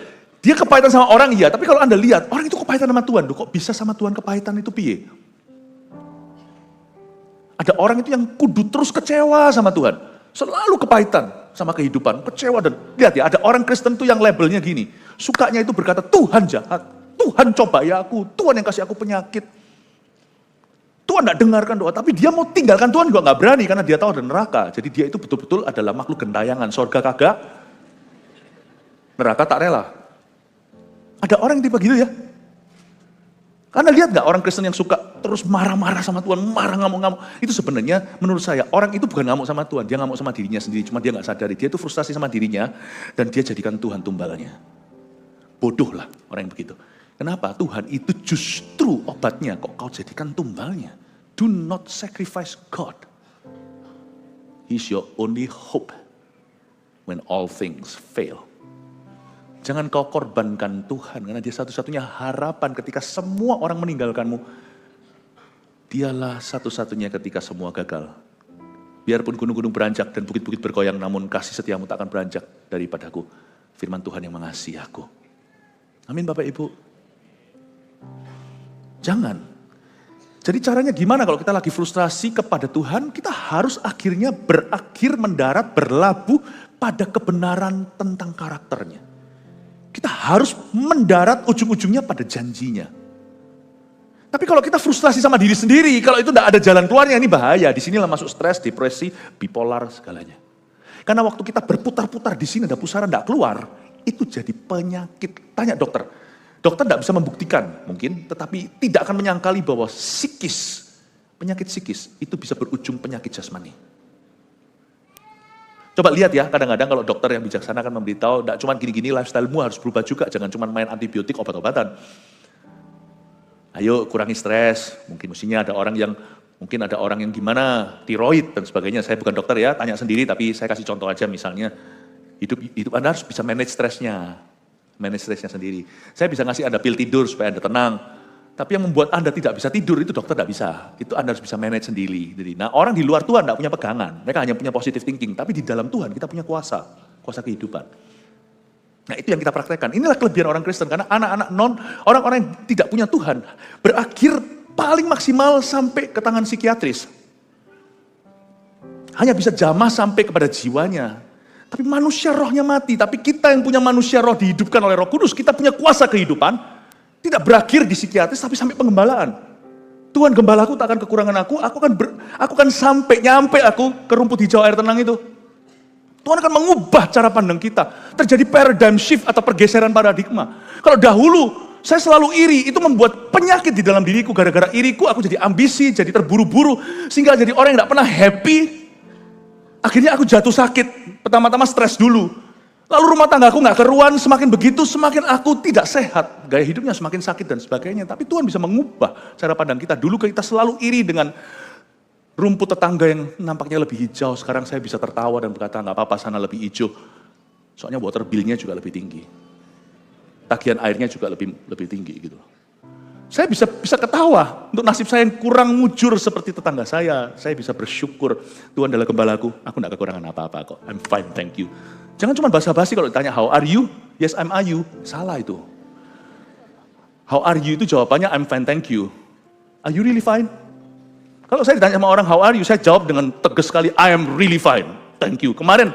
A: Dia kepahitan sama orang iya, tapi kalau Anda lihat, orang itu kepahitan sama Tuhan. Loh, kok bisa sama Tuhan kepahitan itu piye? Ada orang itu yang kudu terus kecewa sama Tuhan. Selalu kepahitan sama kehidupan, kecewa dan lihat ya, ada orang Kristen tuh yang labelnya gini, sukanya itu berkata Tuhan jahat, Tuhan cobai aku, Tuhan yang kasih aku penyakit. Tuhan tidak dengarkan doa, tapi dia mau tinggalkan Tuhan juga nggak berani karena dia tahu ada neraka. Jadi dia itu betul-betul adalah makhluk gentayangan, sorga kagak, neraka tak rela. Ada orang yang tipe gitu ya. Anda lihat gak orang Kristen yang suka terus marah-marah sama Tuhan, marah ngamuk-ngamuk. Itu sebenarnya menurut saya orang itu bukan ngamuk sama Tuhan, dia ngamuk sama dirinya sendiri. Cuma dia gak sadari, dia itu frustasi sama dirinya dan dia jadikan Tuhan tumbalnya. Bodoh lah orang yang begitu. Kenapa? Tuhan itu justru obatnya, kok kau jadikan tumbalnya. Do not sacrifice God. He's your only hope when all things fail. Jangan kau korbankan Tuhan, karena dia satu-satunya harapan ketika semua orang meninggalkanmu. Dialah satu-satunya ketika semua gagal. Biarpun gunung-gunung beranjak dan bukit-bukit bergoyang, namun kasih setiamu tak akan beranjak daripadaku. Firman Tuhan yang mengasihi aku. Amin Bapak Ibu. Jangan. Jadi caranya gimana kalau kita lagi frustrasi kepada Tuhan, kita harus akhirnya berakhir mendarat, berlabuh pada kebenaran tentang karakternya. Kita harus mendarat ujung-ujungnya pada janjinya. Tapi kalau kita frustrasi sama diri sendiri, kalau itu tidak ada jalan keluarnya, ini bahaya. Di sinilah masuk stres, depresi, bipolar, segalanya. Karena waktu kita berputar-putar di sini ada pusaran tidak keluar, itu jadi penyakit. Tanya dokter. Dokter tidak bisa membuktikan mungkin, tetapi tidak akan menyangkali bahwa psikis, penyakit psikis itu bisa berujung penyakit jasmani. Coba lihat ya, kadang-kadang kalau dokter yang bijaksana kan memberitahu, tidak cuma gini-gini, lifestyle-mu harus berubah juga, jangan cuma main antibiotik, obat-obatan. Ayo kurangi stres, mestinya ada orang yang gimana, tiroid dan sebagainya. Saya bukan dokter ya, tanya sendiri, tapi saya kasih contoh aja misalnya, hidup Anda harus bisa manage stresnya sendiri. Saya bisa ngasih Anda pil tidur supaya Anda tenang, Tapi yang membuat Anda tidak bisa tidur itu dokter tidak bisa. Itu Anda harus bisa manage sendiri. Nah, orang di luar Tuhan tidak punya pegangan. Mereka hanya punya positive thinking. Tapi di dalam Tuhan kita punya kuasa kehidupan. Nah, itu yang kita praktekkan. Inilah kelebihan orang Kristen. Karena orang-orang yang tidak punya Tuhan berakhir paling maksimal sampai ke tangan psikiatris. Hanya bisa jamah sampai kepada jiwanya. Tapi manusia rohnya mati. Tapi kita yang punya manusia roh dihidupkan oleh Roh Kudus. Kita punya kuasa kehidupan. Tidak berakhir di psikiatris, tapi sampai pengembalaan. Tuhan gembalaku tak akan kekurangan aku akan nyampe aku ke rumput hijau air tenang itu. Tuhan akan mengubah cara pandang kita. Terjadi paradigm shift atau pergeseran paradigma. Kalau dahulu saya selalu iri, itu membuat penyakit di dalam diriku. Gara-gara iriku aku jadi ambisi, jadi terburu-buru. Sehingga jadi orang yang tidak pernah happy. Akhirnya aku jatuh sakit. Pertama-tama stres dulu. Lalu rumah tanggaku gak keruan, semakin begitu semakin aku tidak sehat. Gaya hidupnya semakin sakit dan sebagainya. Tapi Tuhan bisa mengubah cara pandang kita. Dulu kita selalu iri dengan rumput tetangga yang nampaknya lebih hijau. Sekarang saya bisa tertawa dan berkata gak apa-apa sana lebih hijau. Soalnya water bill-nya juga lebih tinggi. Tagihan airnya juga lebih tinggi gitu. Saya bisa ketawa untuk nasib saya yang kurang mujur seperti tetangga saya. Saya bisa bersyukur Tuhan adalah gembalaku. Aku gak kekurangan apa-apa kok. I'm fine, thank you. Jangan cuma basa-basi kalau ditanya, how are you? Yes, I'm are you. Salah itu. How are you itu jawabannya, I'm fine, thank you. Are you really fine? Kalau saya ditanya sama orang, how are you? Saya jawab dengan tegas sekali, I am really fine, thank you. Kemarin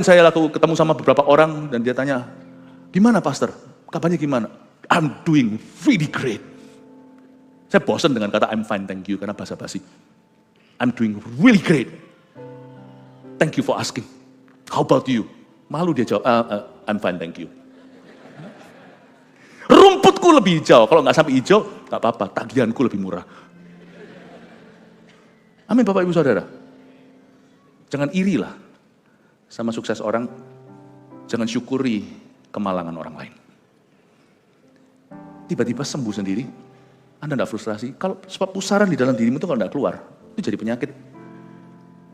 A: saya ketemu sama beberapa orang dan dia tanya, gimana pastor? Kabarnya gimana? I'm doing really great. Saya bosan dengan kata I'm fine, thank you, karena basa-basi. I'm doing really great. Thank you for asking. How about you? Malu dia jawab, I'm fine, thank you. Rumputku lebih hijau, kalau nggak sampai hijau, nggak apa-apa, tagihanku lebih murah. Amin Bapak Ibu Saudara. Jangan irilah sama sukses orang, jangan syukuri kemalangan orang lain. Tiba-tiba sembuh sendiri, Anda nggak frustrasi. Kalau sebab pusaran di dalam dirimu itu kalau nggak keluar, itu jadi penyakit.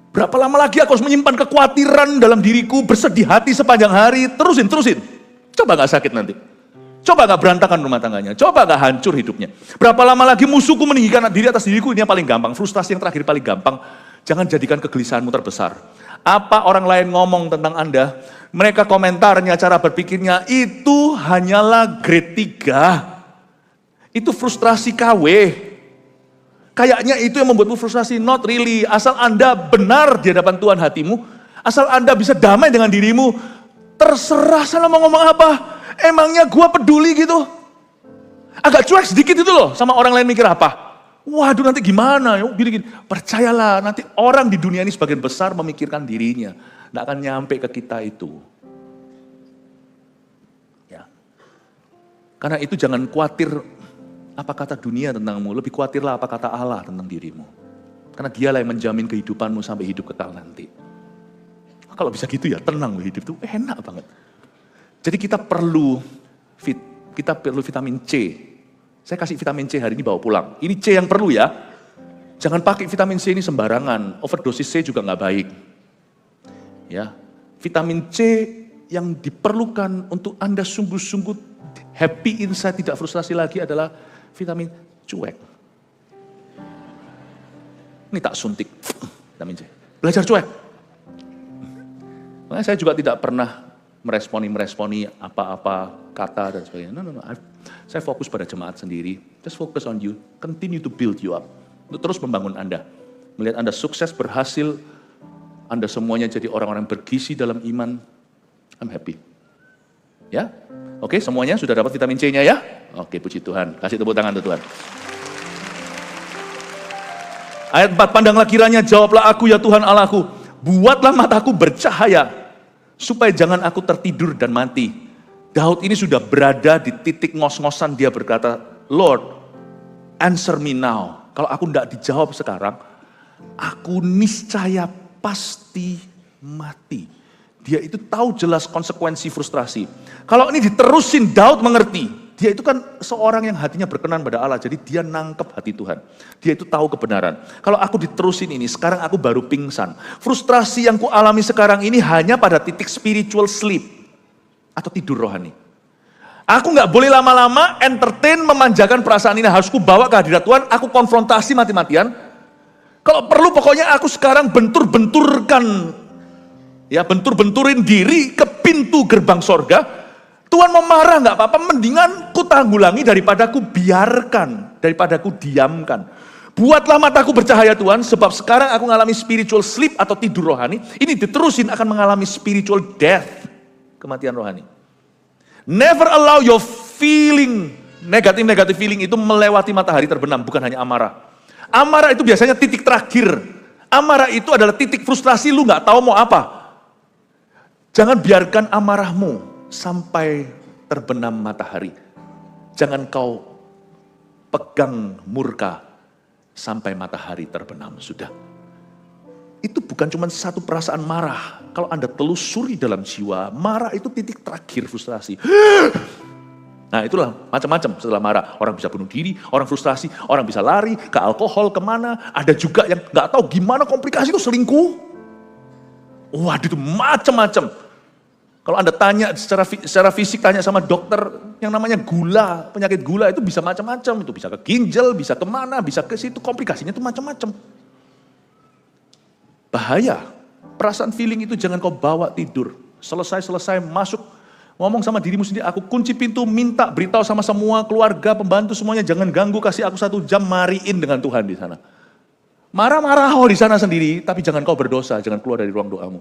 A: Berapa lama lagi aku harus menyimpan kekhawatiran dalam diriku, bersedih hati sepanjang hari, terusin. Coba gak sakit nanti. Coba gak berantakan rumah tangganya. Coba gak hancur hidupnya. Berapa lama lagi musuhku meninggikan diri atas diriku, ini yang paling gampang. Frustasi yang terakhir paling gampang. Jangan jadikan kegelisahanmu terbesar. Apa orang lain ngomong tentang Anda, mereka komentarnya, cara berpikirnya, itu hanyalah grade 3. Itu frustrasi KW. Kayaknya itu yang membuatmu frustrasi, not really. Asal Anda benar di hadapan Tuhan hatimu, asal Anda bisa damai dengan dirimu, terserah sana mau ngomong apa. Emangnya gua peduli gitu? Agak cuek sedikit itu loh, sama orang lain mikir apa. Waduh nanti gimana? Gini. Percayalah, nanti orang di dunia ini sebagian besar memikirkan dirinya. Nggak akan nyampe ke kita itu. Ya. Karena itu jangan khawatir apa kata dunia tentangmu, lebih khawatirlah apa kata Allah tentang dirimu. Karena dialah yang menjamin kehidupanmu sampai hidup kekal nanti. Kalau bisa gitu ya tenang loh hidup itu, enak banget. Jadi kita perlu vitamin C. Saya kasih vitamin C hari ini bawa pulang. Ini C yang perlu ya. Jangan pakai vitamin C ini sembarangan, overdosis C juga nggak baik. Ya, vitamin C yang diperlukan untuk Anda sungguh-sungguh happy inside, tidak frustrasi lagi adalah vitamin cuek. Ini tak suntik, vitamin C. Belajar cuek. Makanya saya juga tidak pernah meresponi apa-apa kata dan sebagainya. No. Saya fokus pada jemaat sendiri. Just focus on you. Continue to build you up. Untuk terus membangun Anda. Melihat Anda sukses, berhasil. Anda semuanya jadi orang-orang bergizi dalam iman. I'm happy. Ya? Oke, semuanya sudah dapat vitamin C-nya ya? Oke, puji Tuhan. Kasih tepuk tangan untuk Tuhan. Ayat 4, pandanglah kiranya, jawablah aku ya Tuhan Allahku. Buatlah mataku bercahaya, supaya jangan aku tertidur dan mati. Daud ini sudah berada di titik ngos-ngosan, dia berkata, Lord, answer me now. Kalau aku tidak dijawab sekarang, aku niscaya pasti mati. Dia itu tahu jelas konsekuensi frustrasi. Kalau ini diterusin, Daud mengerti. Dia itu kan seorang yang hatinya berkenan pada Allah. Jadi dia nangkep hati Tuhan. Dia itu tahu kebenaran. Kalau aku diterusin ini, sekarang aku baru pingsan. Frustrasi yang kualami sekarang ini hanya pada titik spiritual sleep. Atau tidur rohani. Aku nggak boleh lama-lama entertain memanjakan perasaan ini. Harus ku bawa ke hadirat Tuhan, aku konfrontasi mati-matian. Kalau perlu pokoknya aku sekarang bentur-benturin diri ke pintu gerbang sorga. Tuhan mau marah nggak apa-apa, mendingan ku tanggulangi daripada ku biarkan, daripada ku diamkan. Buatlah mataku bercahaya Tuhan, sebab sekarang aku mengalami spiritual sleep atau tidur rohani. Ini diterusin akan mengalami spiritual death, kematian rohani. Never allow your feeling, negatif feeling itu melewati matahari terbenam, bukan hanya amarah. Amarah itu biasanya titik terakhir. Amarah itu adalah titik frustrasi, lu nggak tahu mau apa. Jangan biarkan amarahmu sampai terbenam matahari. Jangan kau pegang murka sampai matahari terbenam, sudah. Itu bukan cuma satu perasaan marah. Kalau Anda telusuri dalam jiwa, marah itu titik terakhir frustrasi. Nah itulah macam-macam setelah marah. Orang bisa bunuh diri, orang frustrasi, orang bisa lari ke alkohol, kemana. Ada juga yang gak tahu gimana komplikasi itu selingkuh. Waduh itu macam-macam. Kalau Anda tanya secara fisik, tanya sama dokter yang namanya gula, penyakit gula itu bisa macam-macam. Itu bisa ke ginjal, bisa kemana, bisa ke situ, komplikasinya itu macam-macam. Bahaya, perasaan feeling itu jangan kau bawa tidur. Selesai masuk, ngomong sama dirimu sendiri, aku kunci pintu, minta beritahu sama semua keluarga, pembantu semuanya, jangan ganggu, kasih aku 1 jam, mariin dengan Tuhan di sana. Marah-marah di sana sendiri, tapi jangan kau berdosa, jangan keluar dari ruang doamu.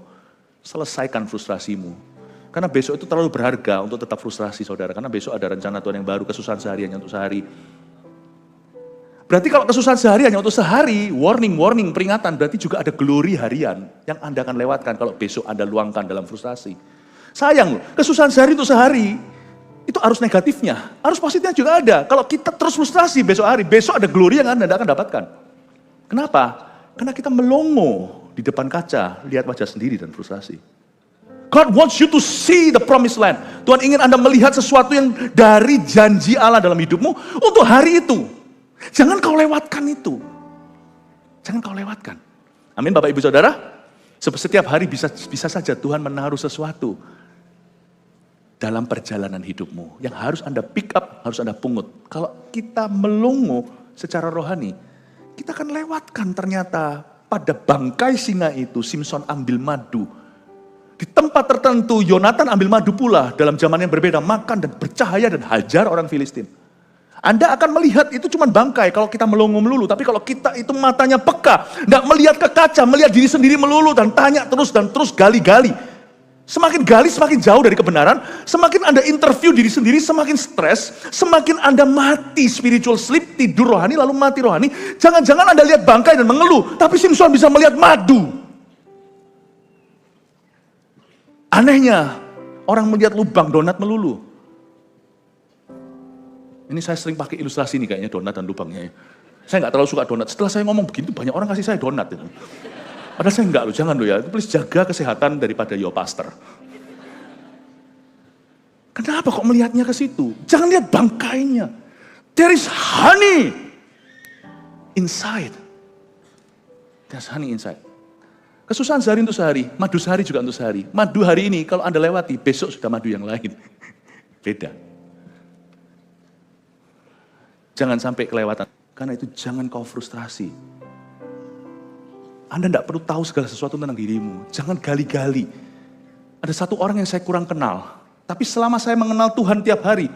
A: Selesaikan frustrasimu. Karena besok itu terlalu berharga untuk tetap frustrasi saudara, karena besok ada rencana Tuhan yang baru, kesusahan sehari hanya untuk sehari. Berarti kalau kesusahan sehari hanya untuk sehari, warning, peringatan, berarti juga ada glory harian yang Anda akan lewatkan kalau besok Anda luangkan dalam frustrasi. Sayang loh, kesusahan sehari untuk sehari, itu arus negatifnya, arus positifnya juga ada. Kalau kita terus frustrasi besok ada glory yang Anda akan dapatkan. Kenapa? Karena kita melongo di depan kaca, lihat wajah sendiri dan frustrasi. God wants you to see the promised land. Tuhan ingin Anda melihat sesuatu yang dari janji Allah dalam hidupmu untuk hari itu. Jangan kau lewatkan itu. Jangan kau lewatkan. Amin Bapak Ibu Saudara. Setiap hari bisa saja Tuhan menaruh sesuatu dalam perjalanan hidupmu. Yang harus Anda pick up, harus Anda pungut. Kalau kita melongo secara rohani, kita akan lewatkan ternyata pada bangkai singa itu Simpson ambil madu. Di tempat tertentu Yonatan ambil madu pula dalam zaman yang berbeda, makan dan bercahaya dan hajar orang Filistin. Anda akan melihat itu cuma bangkai kalau kita melongo melulu. Tapi kalau kita itu matanya peka, nggak melihat ke kaca, melihat diri sendiri melulu dan tanya terus dan terus gali-gali. Semakin gali semakin jauh dari kebenaran, semakin Anda interview diri sendiri, semakin stres, semakin Anda mati spiritual sleep, tidur rohani lalu mati rohani. Jangan-jangan Anda lihat bangkai dan mengeluh, tapi Simpson bisa melihat madu. Anehnya, orang melihat lubang donat melulu. Ini saya sering pakai ilustrasi nih kayaknya donat dan lubangnya. Saya nggak terlalu suka donat. Setelah saya ngomong begini, banyak orang kasih saya donat. Itu. Padahal saya nggak loh, jangan loh ya. Please jaga kesehatan daripada your pastor. Kenapa kok melihatnya ke situ? Jangan lihat bangkainya. There is honey inside. There's honey inside. Kesusahan sehari untuk sehari, madu sehari juga untuk sehari. Madu hari ini kalau Anda lewati, besok sudah madu yang lain. Beda. Jangan sampai kelewatan. Karena itu jangan kau frustrasi. Anda tidak perlu tahu segala sesuatu tentang dirimu. Jangan gali-gali. Ada satu orang yang saya kurang kenal. Tapi selama saya mengenal Tuhan tiap hari,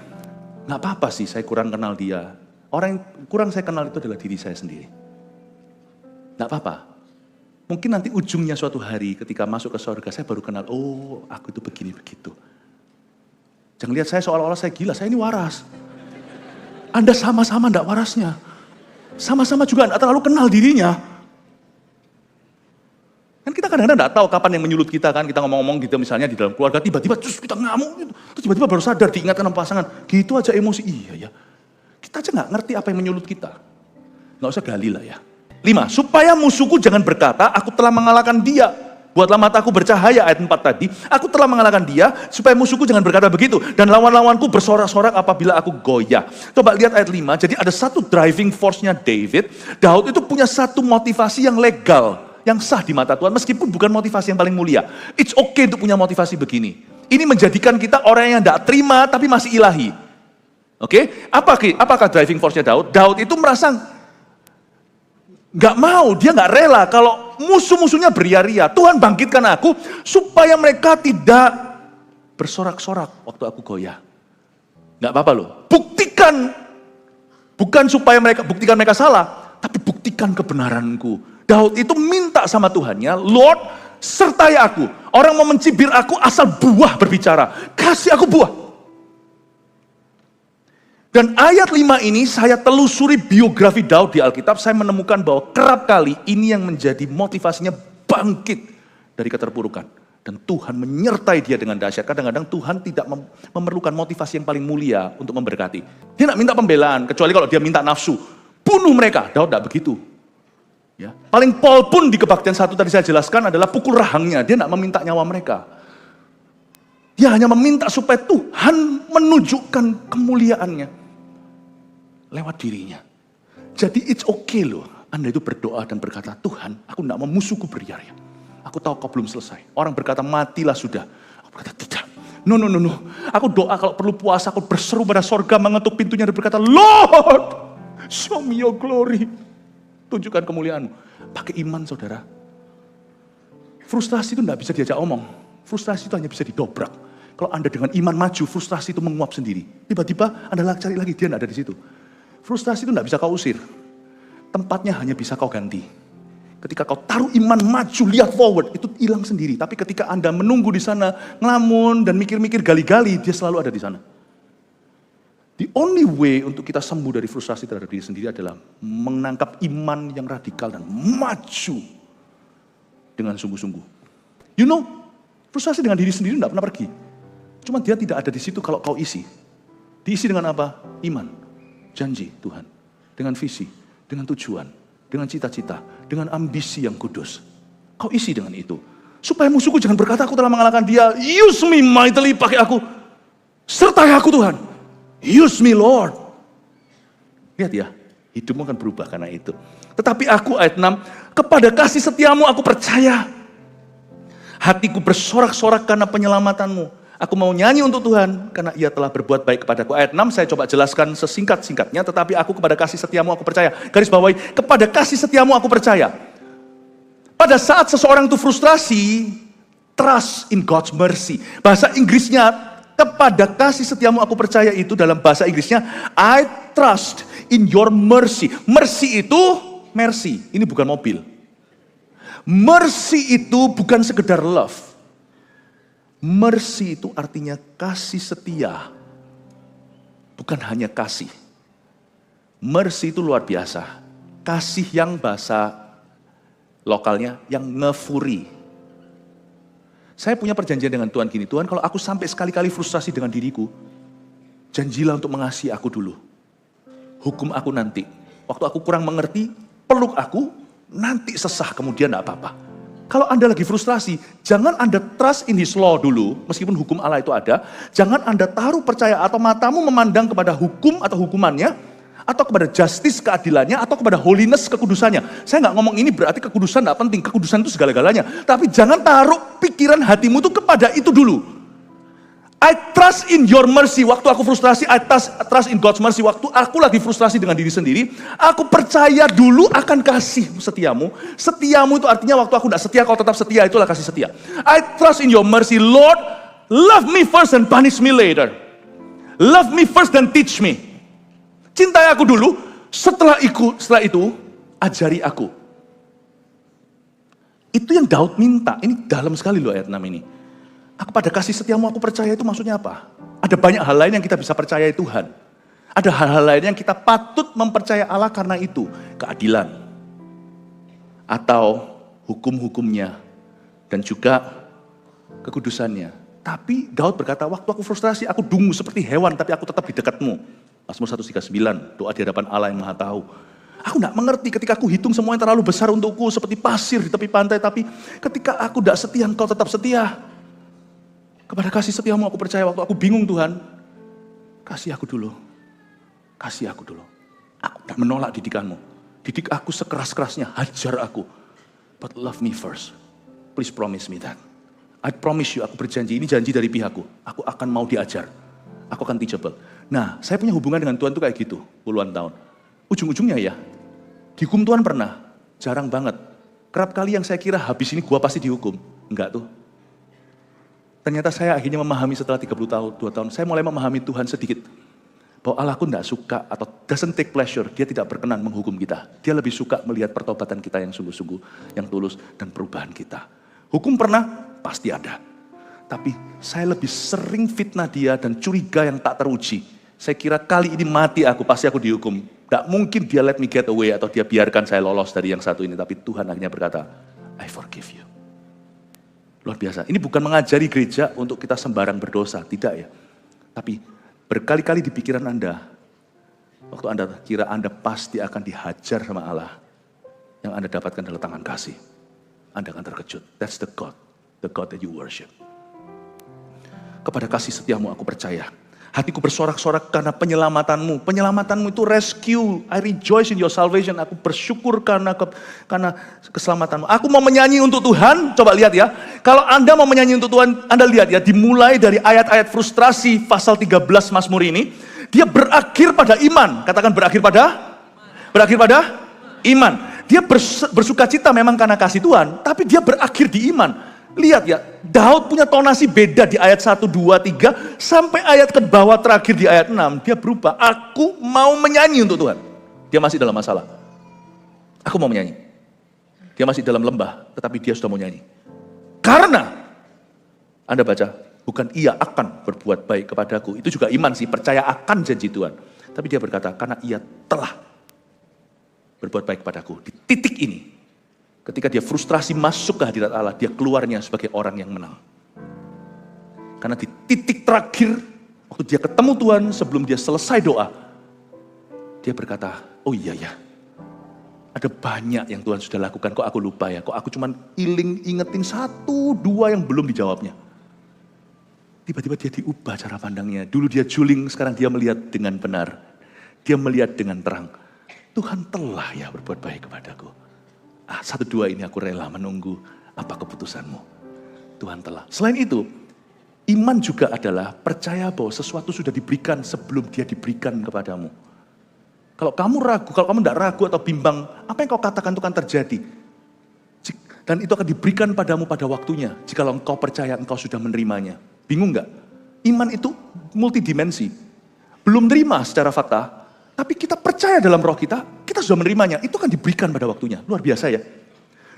A: nggak apa-apa sih saya kurang kenal dia. Orang yang kurang saya kenal itu adalah diri saya sendiri. Nggak apa-apa. Mungkin nanti ujungnya suatu hari ketika masuk ke surga, saya baru kenal, oh aku itu begini begitu. Jangan lihat saya seolah-olah saya gila, saya ini waras. Anda sama-sama enggak warasnya. Sama-sama juga enggak terlalu kenal dirinya. Kan kita kadang-kadang enggak tahu kapan yang menyulut kita kan. Kita ngomong-ngomong gitu misalnya di dalam keluarga, tiba-tiba terus kita ngamuk gitu. Terus tiba-tiba baru sadar diingatkan sama pasangan. Gitu aja emosi, iya ya. Kita aja enggak ngerti apa yang menyulut kita. Enggak usah gali lah ya. 5, supaya musuhku jangan berkata, aku telah mengalahkan dia. Buatlah mataku bercahaya, ayat 4 tadi. Aku telah mengalahkan dia, supaya musuhku jangan berkata begitu. Dan lawan-lawanku bersorak-sorak apabila aku goyah. Coba lihat ayat 5, jadi ada satu driving force-nya David. Daud itu punya satu motivasi yang legal, yang sah di mata Tuhan, meskipun bukan motivasi yang paling mulia. It's okay untuk punya motivasi begini. Ini menjadikan kita orang yang tidak terima, tapi masih ilahi. Oke, apakah driving force-nya Daud? Daud itu merasa nggak mau, dia nggak rela kalau musuh-musuhnya beria-ria. Tuhan bangkitkan aku supaya mereka tidak bersorak-sorak waktu aku goyah. Nggak apa-apa loh, buktikan. Bukan supaya buktikan mereka salah, tapi buktikan kebenaranku. Daud itu minta sama Tuhannya, Lord, sertai aku. Orang mau mencibir aku asal buah berbicara. Kasih aku buah. Dan ayat 5 ini saya telusuri biografi Daud di Alkitab. Saya menemukan bahwa kerap kali ini yang menjadi motivasinya bangkit dari keterpurukan. Dan Tuhan menyertai dia dengan dahsyat. Kadang-kadang Tuhan tidak memerlukan motivasi yang paling mulia untuk memberkati. Dia tidak minta pembelaan, kecuali kalau dia minta nafsu. Bunuh mereka. Daud tidak begitu. Ya. Paling pol pun di kebaktian 1 tadi saya jelaskan adalah pukul rahangnya. Dia tidak meminta nyawa mereka. Dia hanya meminta supaya Tuhan menunjukkan kemuliaannya lewat dirinya. Jadi it's okay loh. Anda itu berdoa dan berkata, Tuhan, aku tidak mau musuhku beria-ria. Aku tahu kau belum selesai. Orang berkata, matilah sudah. Aku berkata, tidak. No. Aku doa kalau perlu puasa, aku berseru pada sorga, mengetuk pintunya dan berkata, Lord, show me your glory. Tunjukkan kemuliaanmu. Pakai iman, saudara. Frustrasi itu tidak bisa diajak omong. Frustrasi itu hanya bisa didobrak. Kalau Anda dengan iman maju, frustrasi itu menguap sendiri. Tiba-tiba Anda cari lagi, dia tidak ada di situ. Frustrasi itu tidak bisa kau usir. Tempatnya hanya bisa kau ganti. Ketika kau taruh iman maju, lihat forward, itu hilang sendiri. Tapi ketika Anda menunggu di sana, ngelamun dan mikir-mikir gali-gali, dia selalu ada di sana. The only way untuk kita sembuh dari frustrasi terhadap diri sendiri adalah menangkap iman yang radikal dan maju dengan sungguh-sungguh. You know, frustrasi dengan diri sendiri tidak pernah pergi. Cuma dia tidak ada di situ kalau kau isi. Diisi dengan apa? Iman, janji Tuhan, dengan visi, dengan tujuan, dengan cita-cita, dengan ambisi yang kudus. Kau isi dengan itu. Supaya musuhku jangan berkata aku telah mengalahkan dia. Use me mightily, pakai aku. Sertai aku Tuhan. Use me Lord. Lihat ya, hidupmu akan berubah karena itu. Tetapi aku, ayat 6, kepada kasih setiamu aku percaya. Hatiku bersorak-sorak karena penyelamatanmu. Aku mau nyanyi untuk Tuhan karena ia telah berbuat baik kepadaku. Ayat 6 saya coba jelaskan sesingkat-singkatnya. Tetapi aku kepada kasih setiamu aku percaya. Garis bawahi, kepada kasih setiamu aku percaya. Pada saat seseorang itu frustrasi, trust in God's mercy. Bahasa Inggrisnya, kepada kasih setiamu aku percaya itu dalam bahasa Inggrisnya, I trust in your mercy. Mercy itu, mercy, ini bukan mobil. Mercy itu bukan sekedar love. Mercy itu artinya kasih setia. Bukan hanya kasih. Mercy itu luar biasa. Kasih yang bahasa lokalnya, yang ngefuri. Saya punya perjanjian dengan Tuhan gini, Tuhan kalau aku sampai sekali-kali frustrasi dengan diriku, janjilah untuk mengasihi aku dulu. Hukum aku nanti. Waktu aku kurang mengerti, peluk aku, nanti sesah kemudian tidak apa-apa. Kalau Anda lagi frustrasi, jangan Anda trust in His law dulu, meskipun hukum Allah itu ada. Jangan Anda taruh percaya atau matamu memandang kepada hukum atau hukumannya, atau kepada justice keadilannya, atau kepada holiness kekudusannya. Saya nggak ngomong ini berarti kekudusan nggak penting, kekudusan itu segala-galanya. Tapi jangan taruh pikiran hatimu itu kepada itu dulu. I trust in your mercy. Waktu aku frustrasi, I trust in God's mercy. Waktu aku lagi frustrasi dengan diri sendiri, aku percaya dulu akan kasih setiamu. Setiamu itu artinya waktu aku tidak setia, kau tetap setia, itulah kasih setia. I trust in your mercy, Lord. Love me first and punish me later. Love me first and teach me. Cintai aku dulu, setelah itu, ajari aku. Itu yang Daud minta, ini dalam sekali loh ayat 6 ini. Aku pada kasih setiamu aku percaya itu maksudnya apa? Ada banyak hal lain yang kita bisa percayai Tuhan. Ada hal-hal lain yang kita patut mempercayai Allah karena itu. Keadilan. Atau hukum-hukumnya. Dan juga kekudusannya. Tapi Daud berkata, waktu aku frustrasi, aku dungu seperti hewan, tapi aku tetap di dekatmu. Mazmur 139, doa di hadapan Allah yang Maha Tahu. Aku tidak mengerti ketika aku hitung semua yang terlalu besar untukku seperti pasir di tepi pantai. Tapi ketika aku tidak setia, engkau tetap setia. Kepada kasih setiamu aku percaya waktu aku bingung Tuhan. Kasih aku dulu. Kasih aku dulu. Aku tidak menolak didikanmu. Didik aku sekeras-kerasnya, hajar aku. But love me first. Please promise me that. I promise you, aku berjanji, ini janji dari pihakku. Aku akan mau diajar. Aku akan teachable.
B: Nah, saya punya hubungan dengan Tuhan tuh kayak gitu, puluhan tahun. Ujung-ujungnya ya, dihukum Tuhan pernah, jarang banget. Kerap kali yang saya kira habis ini gua pasti dihukum. Enggak tuh. Ternyata saya akhirnya memahami setelah 30 tahun, 2 tahun, saya mulai memahami Tuhan sedikit. Bahwa Allahku tidak suka atau doesn't take pleasure, dia tidak berkenan menghukum kita. Dia lebih suka melihat pertobatan kita yang sungguh-sungguh, yang tulus, dan perubahan kita. Hukum pernah? Pasti ada. Tapi saya lebih sering fitnah dia dan curiga yang tak teruji. Saya kira kali ini mati aku, pasti aku dihukum. Tidak mungkin dia let me get away atau dia biarkan saya lolos dari yang satu ini. Tapi Tuhan akhirnya berkata, I forgive you. Luar biasa. Ini bukan mengajari gereja untuk kita sembarang berdosa, tidak ya. Tapi berkali-kali di pikiran Anda, waktu Anda kira Anda pasti akan dihajar sama Allah, yang Anda dapatkan adalah tangan kasih. Anda akan terkejut. That's the God that you worship. Kepada kasih setiamu aku percaya. Hatiku bersorak-sorak karena penyelamatanmu. Penyelamatanmu itu rescue. I rejoice in your salvation. Aku bersyukur karena keselamatanmu. Aku mau menyanyi untuk Tuhan. Coba lihat ya. Kalau Anda mau menyanyi untuk Tuhan, Anda lihat ya. Dimulai dari ayat-ayat frustrasi pasal 13 Mazmur ini. Dia berakhir pada iman. Katakan berakhir pada? Berakhir pada? Iman. Dia bersuka cita memang karena kasih Tuhan. Tapi dia berakhir di iman. Lihat ya, Daud punya tonasi beda di ayat 1, 2, 3, sampai ayat ke bawah terakhir di ayat 6, dia berubah, aku mau menyanyi untuk Tuhan. Dia masih dalam masalah. Aku mau menyanyi. Dia masih dalam lembah, tetapi dia sudah mau nyanyi. Karena, Anda baca, bukan ia akan berbuat baik kepadaku. Itu juga iman sih, percaya akan janji Tuhan. Tapi dia berkata, karena ia telah berbuat baik kepadaku. Di titik ini, ketika dia frustrasi masuk ke hadirat Allah, dia keluarnya sebagai orang yang menang. Karena di titik terakhir, waktu dia ketemu Tuhan sebelum dia selesai doa, dia berkata, oh iya ya, ada banyak yang Tuhan sudah lakukan, kok aku lupa ya, kok aku cuma ingetin 1, 2 yang belum dijawabnya. Tiba-tiba dia diubah cara pandangnya. Dulu dia juling, sekarang dia melihat dengan benar. Dia melihat dengan terang. Tuhan telah ya berbuat baik kepadaku. 1, 2 ini aku rela menunggu apa keputusanmu. Tuhan telah. Selain itu, iman juga adalah percaya bahwa sesuatu sudah diberikan sebelum dia diberikan kepadamu. Kalau kamu ragu, kalau kamu tidak ragu atau bimbang, apa yang kau katakan itu akan terjadi. Dan itu akan diberikan padamu pada waktunya. Jikalau engkau percaya, engkau sudah menerimanya. Bingung nggak? Iman itu multidimensi. Belum terima secara fakta, tapi kita percaya dalam roh kita sudah menerimanya. Itu akan diberikan pada waktunya. Luar biasa ya.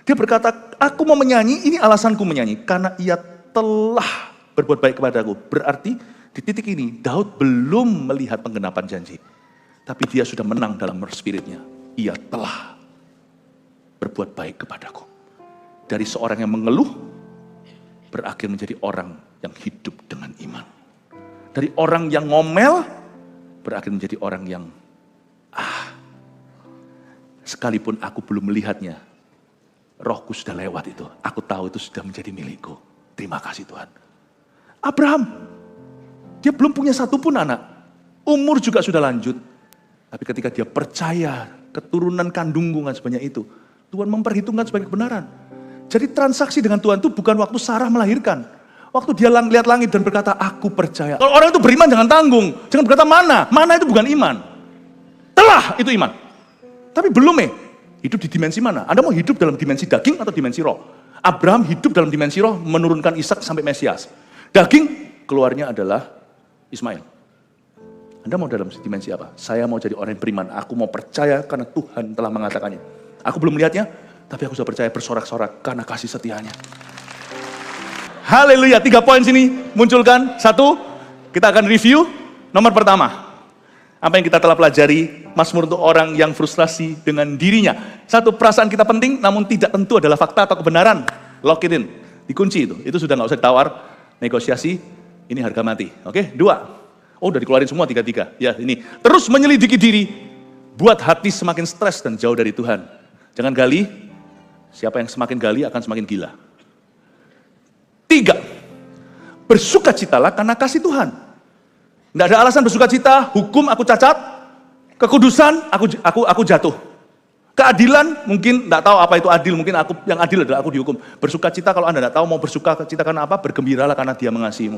B: Dia berkata, aku mau menyanyi, ini alasanku menyanyi. Karena ia telah berbuat baik kepadaku. Berarti di titik ini, Daud belum melihat penggenapan janji. Tapi dia sudah menang dalam spiritnya. Ia telah berbuat baik kepadaku. Dari seorang yang mengeluh, berakhir menjadi orang yang hidup dengan iman. Dari orang yang ngomel, berakhir menjadi orang yang sekalipun aku belum melihatnya, rohku sudah lewat itu. Aku tahu itu sudah menjadi milikku. Terima kasih Tuhan. Abraham, dia belum punya satupun anak. Umur juga sudah lanjut. Tapi ketika dia percaya keturunan kandungku sebanyak itu, Tuhan memperhitungkan sebagai kebenaran. Jadi transaksi dengan Tuhan itu bukan waktu Sarah melahirkan. Waktu dia lihat langit dan berkata, aku percaya. Kalau orang itu beriman jangan tanggung. Jangan berkata mana. Mana itu bukan iman. Telah itu iman. Tapi belum hidup di dimensi mana? Anda mau hidup dalam dimensi daging atau dimensi roh? Abraham hidup dalam dimensi roh, menurunkan Ishak sampai Mesias. Daging, keluarnya adalah Ismail. Anda mau dalam dimensi apa? Saya mau jadi orang yang beriman. Aku mau percaya karena Tuhan telah mengatakannya. Aku belum melihatnya, tapi aku sudah percaya bersorak-sorak karena kasih setianya. Haleluya, 3 poin sini munculkan. 1, kita akan review. Nomor pertama, apa yang kita telah pelajari, Mazmur untuk orang yang frustrasi dengan dirinya. 1, perasaan kita penting, namun tidak tentu adalah fakta atau kebenaran. Lock it in, dikunci itu sudah nggak usah ditawar, negosiasi, ini harga mati. Oke, 2, udah dikeluarin semua 3. Ya ini, terus menyelidiki diri, buat hati semakin stres dan jauh dari Tuhan. Jangan gali, siapa yang semakin gali akan semakin gila. 3, bersukacitalah karena kasih Tuhan. Tidak ada alasan bersukacita, hukum aku cacat, kekudusan aku jatuh. Keadilan mungkin tidak tahu apa itu adil, mungkin aku yang adil adalah aku dihukum. Bersukacita kalau Anda tidak tahu mau bersukacita karena apa, bergembiralah karena Dia mengasihimu.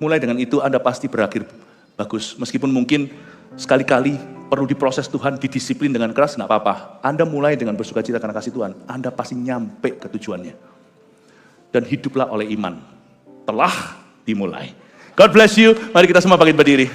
B: Mulai dengan itu Anda pasti berakhir Bagus, meskipun mungkin sekali-kali perlu diproses Tuhan, didisiplin dengan keras, nggak apa-apa. Anda mulai dengan bersukacita karena kasih Tuhan, Anda pasti nyampe ke tujuannya. Dan hiduplah oleh iman. Telah dimulai. God bless you, mari kita semua bangkit berdiri.